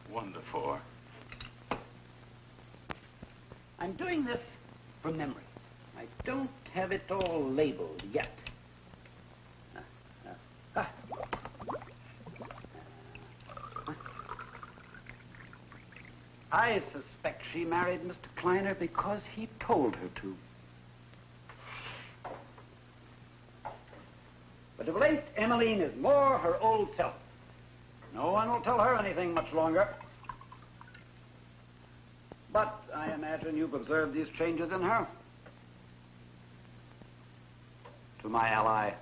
1 to 4. I'm doing this from memory. I don't have it all labeled yet. I suspect she married Mr. Kleiner because he told her to. But of late, Emmeline is more her old self. No one will tell her anything much longer. But I imagine you've observed these changes in her. To my ally.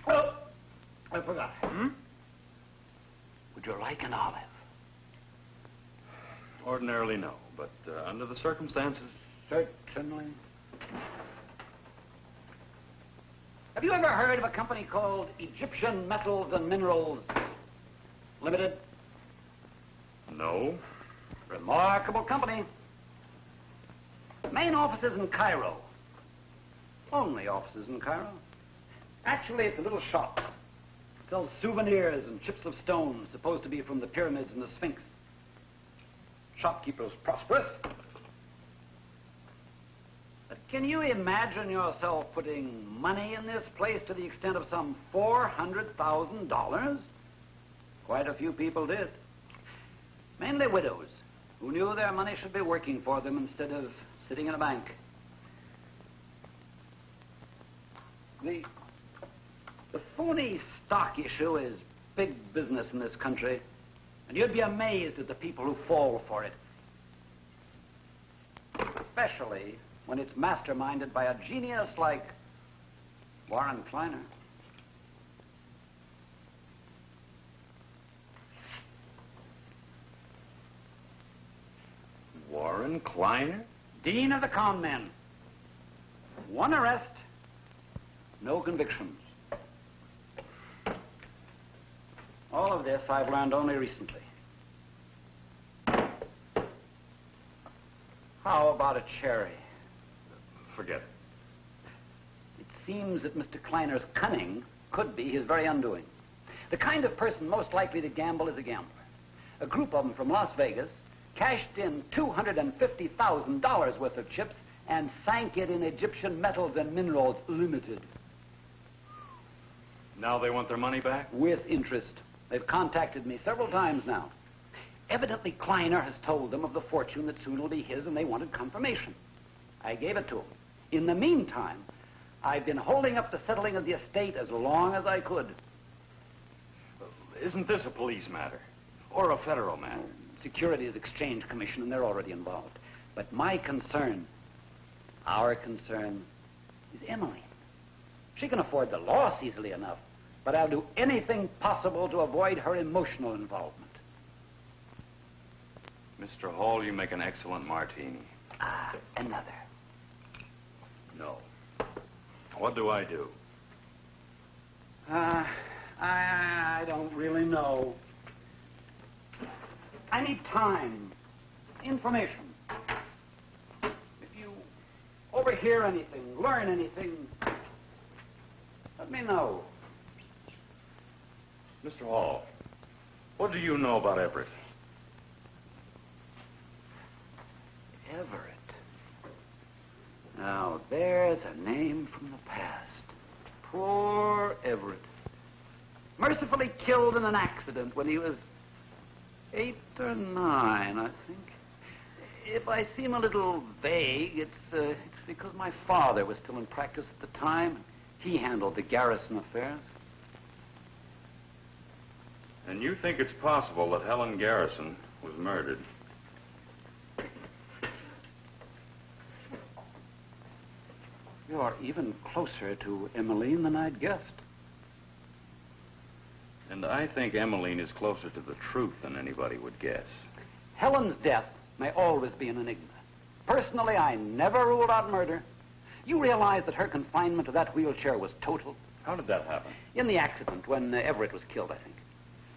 Oh, I forgot. Would you like an olive? Ordinarily, no, but under the circumstances... Certainly. Have you ever heard of a company called Egyptian Metals and Minerals Limited? No. Remarkable company. Main offices in Cairo. Only offices in Cairo. Actually, it's a little shop. Sells souvenirs and chips of stone supposed to be from the pyramids and the Sphinx. Shopkeeper's prosperous. But can you imagine yourself putting money in this place to the extent of some $400,000? Quite a few people did. Mainly widows who knew their money should be working for them instead of sitting in a bank. The phony stock issue is big business in this country, and you'd be amazed at the people who fall for it. Especially when it's masterminded by a genius like Warren Kleiner. Warren Kleiner? Dean of the con men. One arrest, no convictions. All of this I've learned only recently. How about a cherry? Forget it. It seems that Mr. Kleiner's cunning could be his very undoing. The kind of person most likely to gamble is a gambler. A group of them from Las Vegas cashed in $250,000 worth of chips and sank it in Egyptian Metals and Minerals Limited. Now they want their money back? With interest. They've contacted me several times now. Evidently, Kleiner has told them of the fortune that soon will be his, and they wanted confirmation. I gave it to them. In the meantime, I've been holding up the settling of the estate as long as I could. Isn't this a police matter? Or a federal matter? Securities Exchange Commission, and they're already involved. But my concern, our concern, is Emmeline. She can afford the loss easily enough, but I'll do anything possible to avoid her emotional involvement. Mr. Hall, you make an excellent martini. Ah, another. No. What do I do? I don't really know. I need time, information. If you overhear anything, learn anything, let me know. Mr. Hall, what do you know about Everett? Everett. Now, there's a name from the past. Poor Everett. Mercifully killed in an accident when he was 8 or 9, I think. If I seem a little vague, it's because my father was still in practice at the time. He handled the Garrison affairs. And you think it's possible that Helen Garrison was murdered? You're even closer to Emmeline than I'd guessed. And I think Emmeline is closer to the truth than anybody would guess. Helen's death may always be an enigma. Personally, I never ruled out murder. You realize that her confinement to that wheelchair was total? How did that happen? In the accident, when Everett was killed, I think.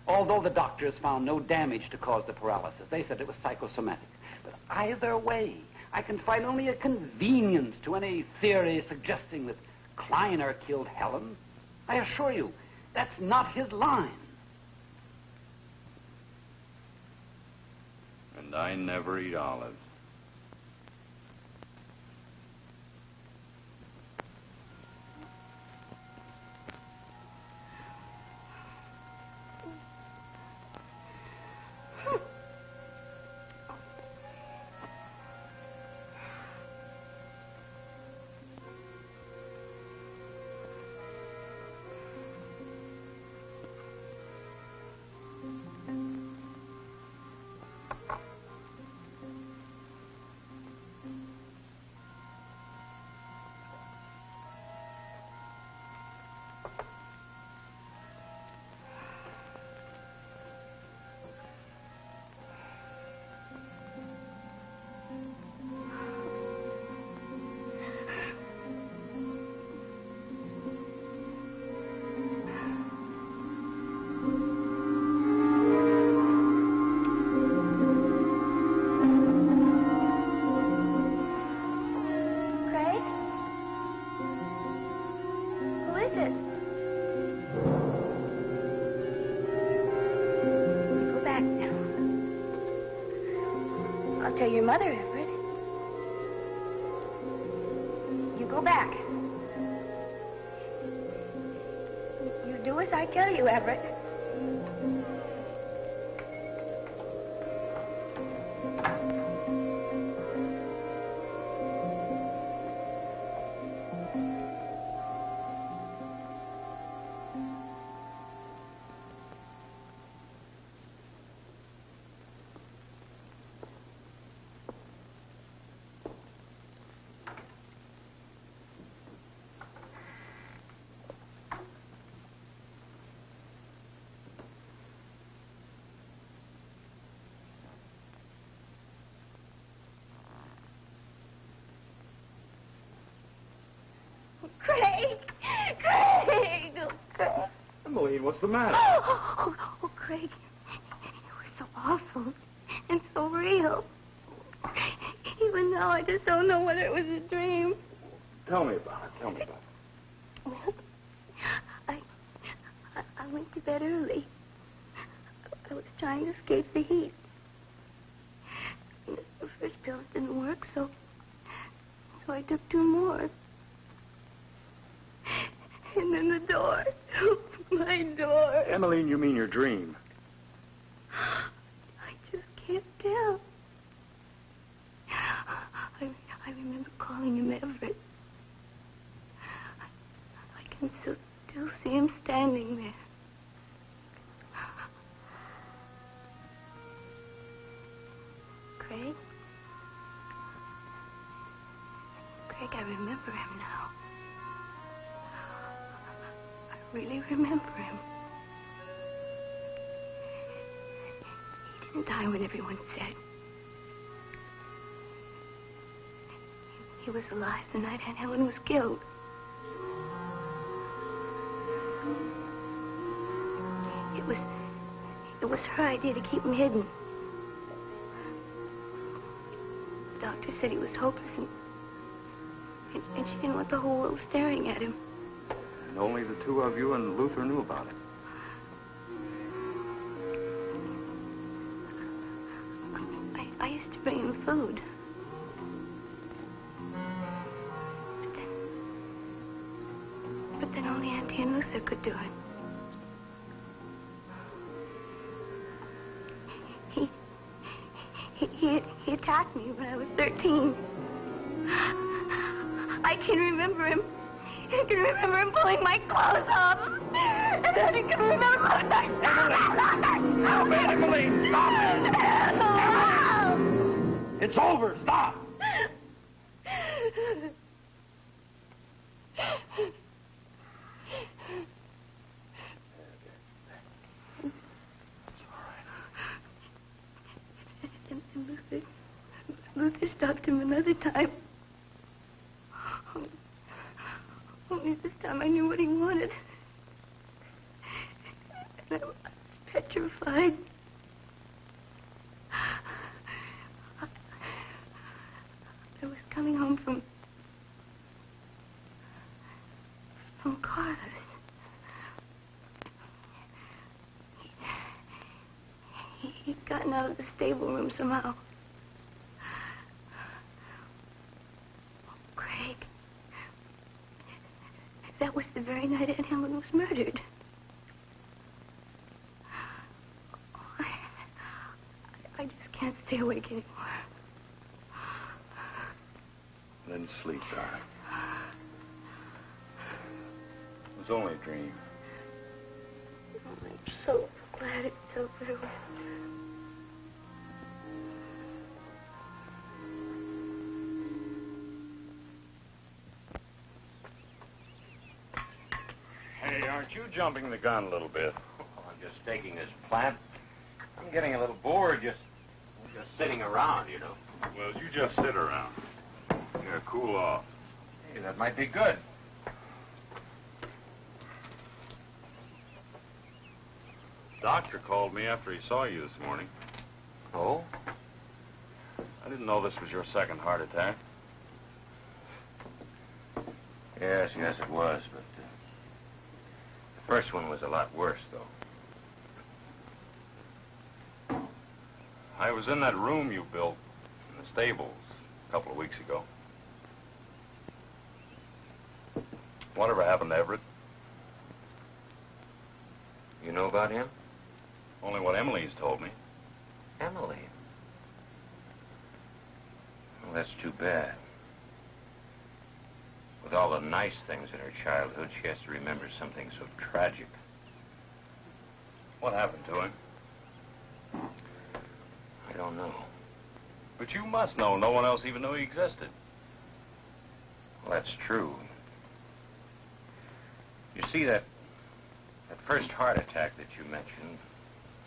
Although the doctors found no damage to cause the paralysis, they said it was psychosomatic. But either way, I can find only a convenience to any theory suggesting that Kleiner killed Helen. I assure you, that's not his line. And I never eat olives. it? You go back now. I'll tell your mother, Everett. You go back. You do as I tell you, Everett. Craig! Craig! Oh, Craig. Emmeline, what's the matter? Oh, Craig. You were so awful and so real. Even now, I just don't know whether it was a dream. Tell me about it. Tell me about it. Well, I went to bed early. I was trying to escape the heat. The first pills didn't work, so I took 2 more. And then the door. My door. Emmeline, you mean your dream. I just can't tell. I remember calling him Everett. I can still see him standing there. Craig? Craig, I remember him now. I really remember him. He didn't die when everyone said. He was alive the night Aunt Helen was killed. It was her idea to keep him hidden. The doctor said he was hopeless, and she didn't want the whole world staring at him. And only the 2 of you and Luther knew about it. I used to bring him food. But then only Auntie and Luther could do it. He attacked me when I was 13. I can remember him. I can remember him pulling my clothes off. And then I can remember... Emmeline, stop it! It's over. Stop! And Luther stopped him another time. Only this time I knew what he wanted. And I was petrified. I was coming home from Carlos. He'd gotten out of the stable room somehow. Craig, that was the very night Aunt Helen was murdered. I just can't stay awake anymore. Then sleep, darling. It was only a dream. I'm so glad it's over. Hey, aren't you jumping the gun a little bit? Oh, I'm just taking this plant. I'm getting a little bored just sitting around, you know. Well, you just sit around. Yeah, cool off. Hey, that might be good. Doctor called me after he saw you this morning. Oh? I didn't know this was your second heart attack. Yes, it was, but First one was a lot worse, though. I was in that room you built in the stables a couple of weeks ago. Whatever happened to Everett? You know about him? Only what Emily's told me. Emily? Well, that's too bad. With all the nice things in her childhood, she has to remember something so tragic. What happened to him? I don't know. But you must know. No one else even knew he existed. Well, that's true. You see, that first heart attack that you mentioned,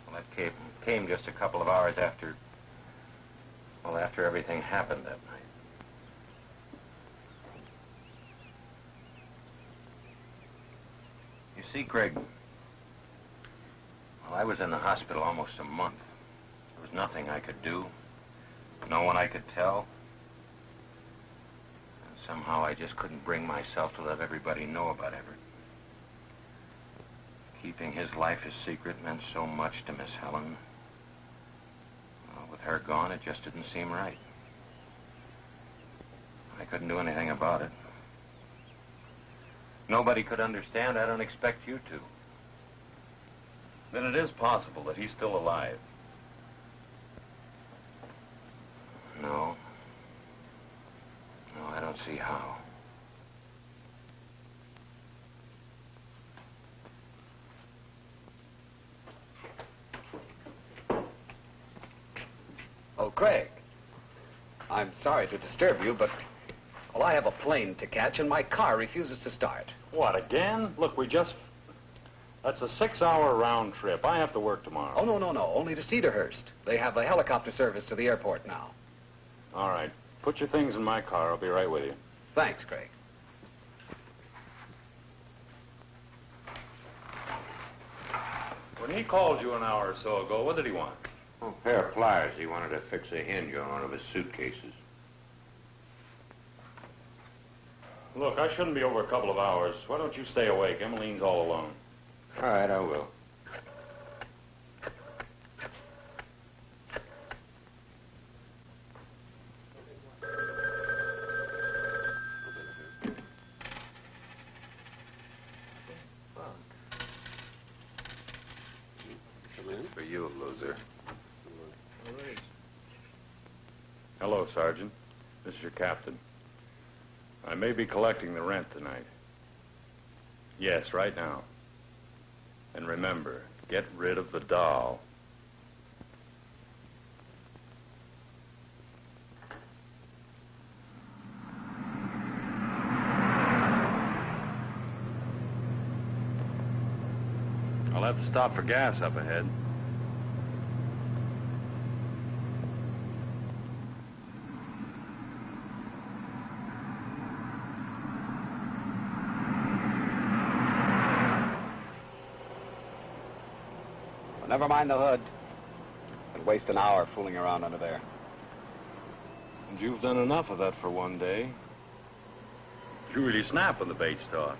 well, that came just a couple of hours after everything happened that night. You see, Greg, well, I was in the hospital almost a month. There was nothing I could do, no one I could tell. And somehow I just couldn't bring myself to let everybody know about Everett. Keeping his life a secret meant so much to Miss Helen. Well, with her gone, it just didn't seem right. I couldn't do anything about it. Nobody could understand. I don't expect you to. Then it is possible that he's still alive. No. No, I don't see how. Oh, Craig. I'm sorry to disturb you, but, well, I have a plane to catch and my car refuses to start. What, again? Look, that's a 6-hour round trip. I have to work tomorrow. Oh, no. Only to Cedarhurst. They have a helicopter service to the airport now. All right. Put your things in my car. I'll be right with you. Thanks, Craig. When he called you an hour or so ago, what did he want? Oh, a pair of pliers. He wanted to fix a hinge on one of his suitcases. Look, I shouldn't be over a couple of hours. Why don't you stay awake? Emmeline's all alone. All right, I will. It's for you, loser. Hello, Sergeant. This is your captain. I may be collecting the rent tonight. Yes, right now. And remember, get rid of the doll. I'll have to stop for gas up ahead. Never mind the hood. And waste an hour fooling around under there. And you've done enough of that for one day. You really snap when the bait's tossed.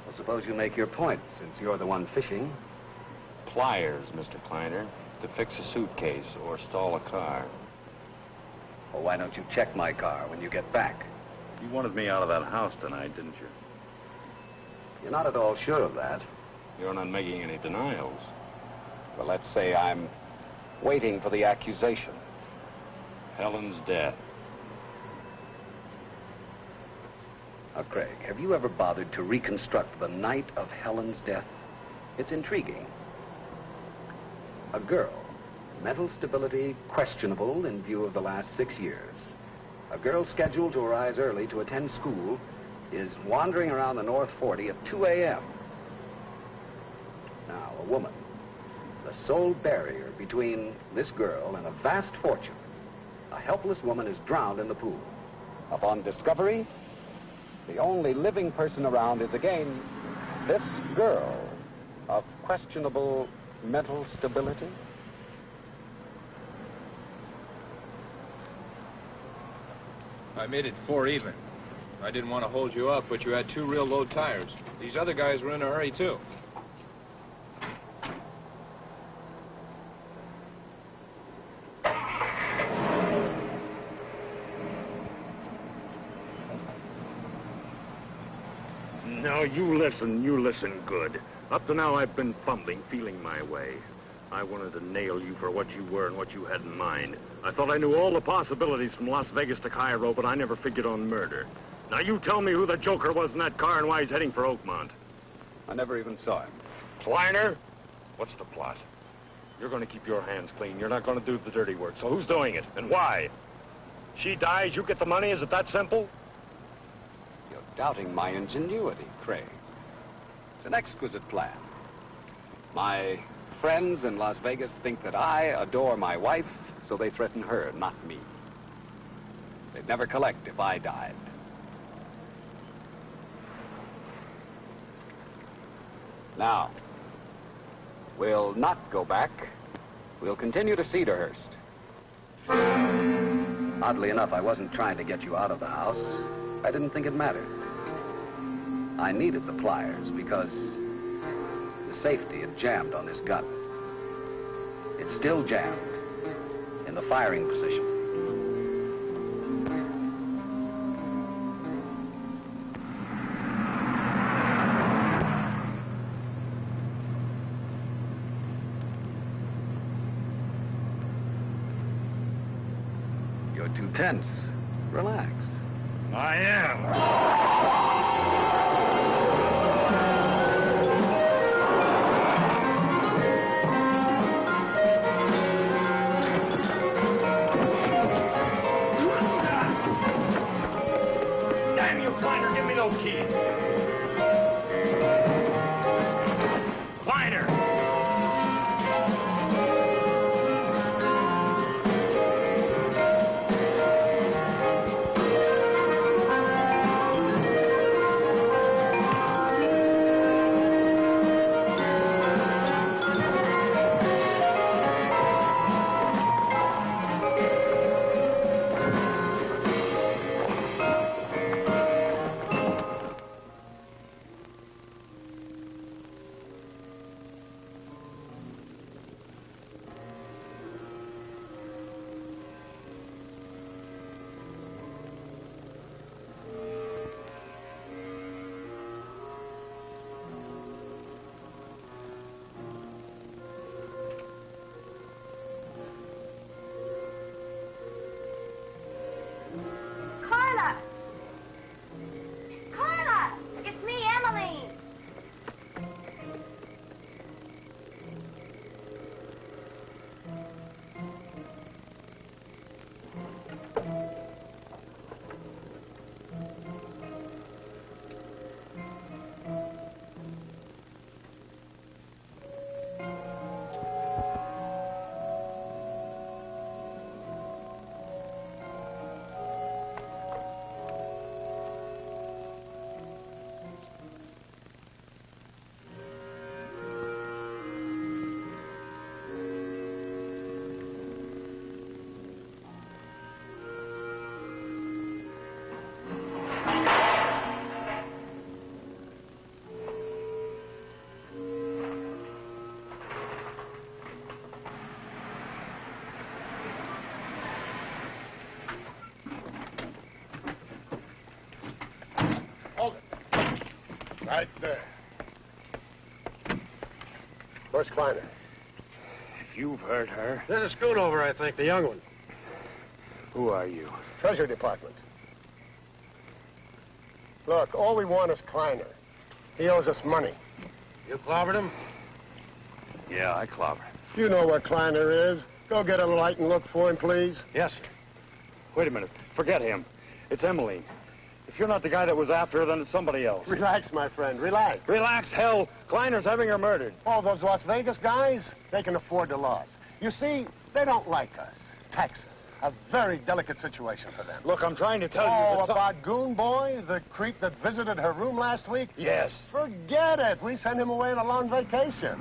Well, suppose you make your point, since you're the one fishing. Pliers, Mr. Kleiner, to fix a suitcase or stall a car. Well, why don't you check my car when you get back? You wanted me out of that house tonight, didn't you? You're not at all sure of that. You're not making any denials. Well, let's say I'm waiting for the accusation. Helen's death. Now, Craig, have you ever bothered to reconstruct the night of Helen's death? It's intriguing. A girl, mental stability questionable in view of the last 6 years. A girl scheduled to arise early to attend school is wandering around the North 40 at 2 a.m. Now, a woman, the sole barrier between this girl and a vast fortune. A helpless woman is drowned in the pool. Upon discovery, the only living person around is again this girl of questionable mental stability. I made it 4 even. I didn't want to hold you up, but you had 2 real low tires. These other guys were in a hurry, too. Now, you listen good. Up to now, I've been fumbling, feeling my way. I wanted to nail you for what you were and what you had in mind. I thought I knew all the possibilities from Las Vegas to Cairo, but I never figured on murder. Now, you tell me who the joker was in that car and why he's heading for Oakmont. I never even saw him. Kleiner? What's the plot? You're going to keep your hands clean. You're not going to do the dirty work. So who's doing it, and why? She dies, you get the money? Is it that simple? You're doubting my ingenuity, Craig. It's an exquisite plan. My friends in Las Vegas think that I adore my wife, so they threaten her, not me. They'd never collect if I died. Now, we'll not go back. We'll continue to Cedarhurst. Oddly enough, I wasn't trying to get you out of the house. I didn't think it mattered. I needed the pliers because the safety had jammed on this gun. It's still jammed in the firing position. You're too tense. Relax. I am. Damn you, Kleiner, give me those keys. Kleiner! Carla! Carla! It's me, Emmeline. Right there. Where's Kleiner? You've heard her. There's a Schoonover, I think, the young one. Who are you? Treasury Department. Look, all we want is Kleiner. He owes us money. You clobbered him? Yeah, I clobbered. You know where Kleiner is. Go get a light and look for him, please. Yes, sir. Wait a minute. Forget him. It's Emmeline. If you're not the guy that was after her, then it's somebody else. Relax, my friend. Relax. Relax, hell. Kleiner's having her murdered. Oh, those Las Vegas guys, they can afford the loss. You see, they don't like us. Texas. A very delicate situation for them. Look, I'm trying to tell you Oh, that about Goon Boy, the creep that visited her room last week? Yes. Forget it. We sent him away on a long vacation.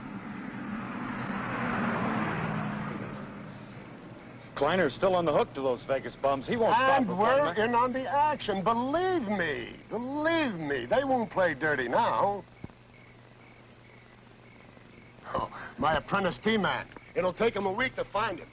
Kleiner's still on the hook to those Vegas bums. He won't stop. And we're in on the action. Believe me. Believe me. They won't play dirty now. Oh, my apprentice T-Man. It'll take him a week to find him.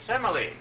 Miss Emily.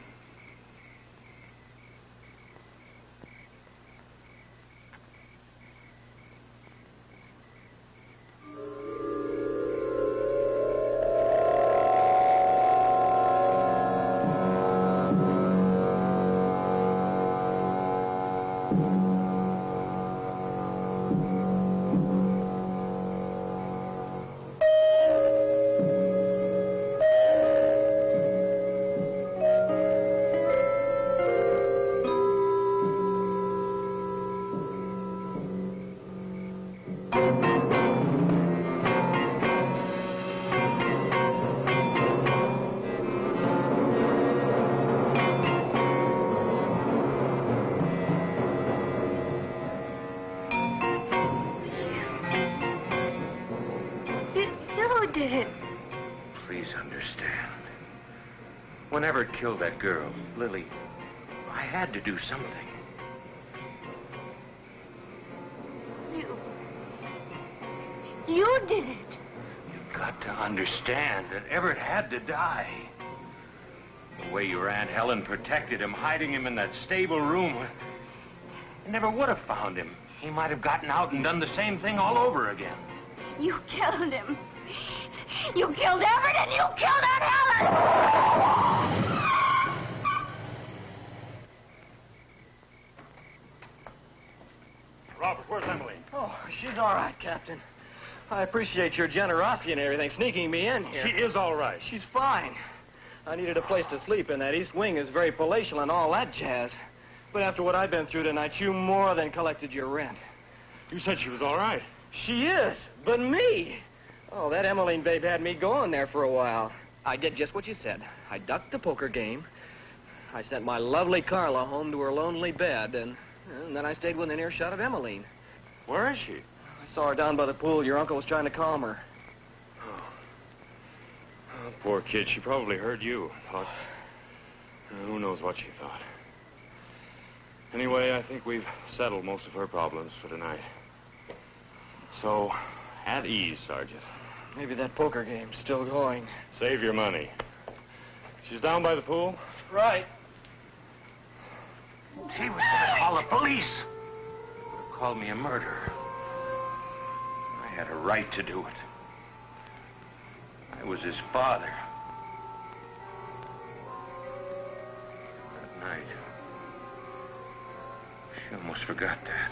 understand. When Everett killed that girl, Lily, I had to do something. You did it. You've got to understand that Everett had to die. The way your Aunt Helen protected him, hiding him in that stable room, I never would have found him. He might have gotten out and done the same thing all over again. You killed him. You killed Everett and you killed Aunt Helen! Robert, where's Emily? Oh, she's all right, Captain. I appreciate your generosity and everything, sneaking me in here. She is all right. She's fine. I needed a place to sleep, and that East Wing is very palatial and all that jazz. But after what I've been through tonight, you more than collected your rent. You said she was all right. She is, but me. Oh, that Emmeline babe had me going there for a while. I did just what you said. I ducked the poker game. I sent my lovely Carla home to her lonely bed, and then I stayed within earshot of Emmeline. Where is she? I saw her down by the pool. Your uncle was trying to calm her. Oh, poor kid. She probably heard you. Thought. Who knows what she thought. Anyway, I think we've settled most of her problems for tonight. So, at ease, Sergeant. Maybe that poker game's still going. Save your money. She's down by the pool? Right. She was going to call the police. Would have called me a murderer. I had a right to do it. I was his father. That night, she almost forgot that.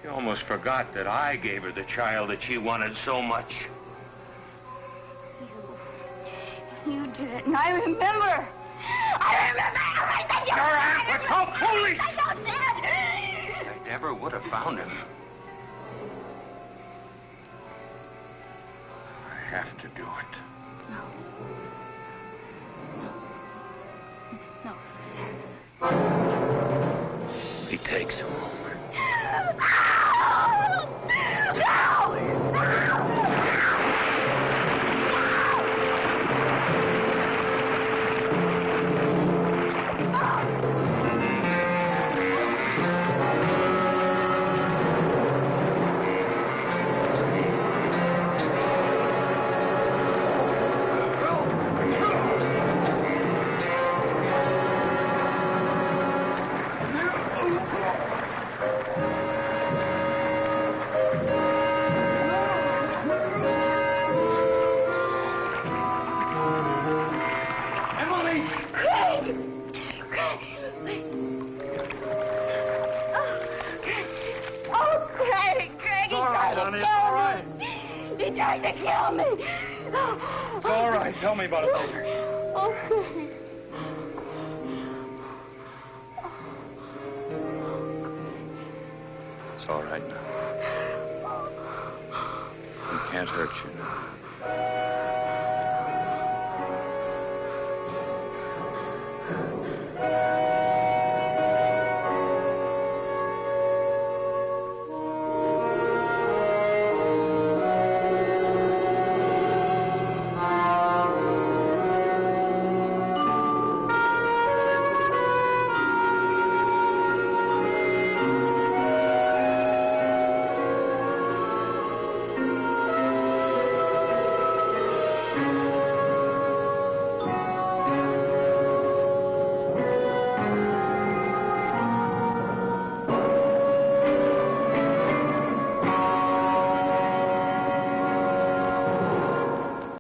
She almost forgot that I gave her the child that she wanted so much. You did it, and I remember. I remember everything you Your aunt would call police! I don't did it. I never would have found him. I have to do it. No. He takes him home. He tried to kill me. It's all right. Tell me about it later. Okay. It's all right now. He can't hurt you now.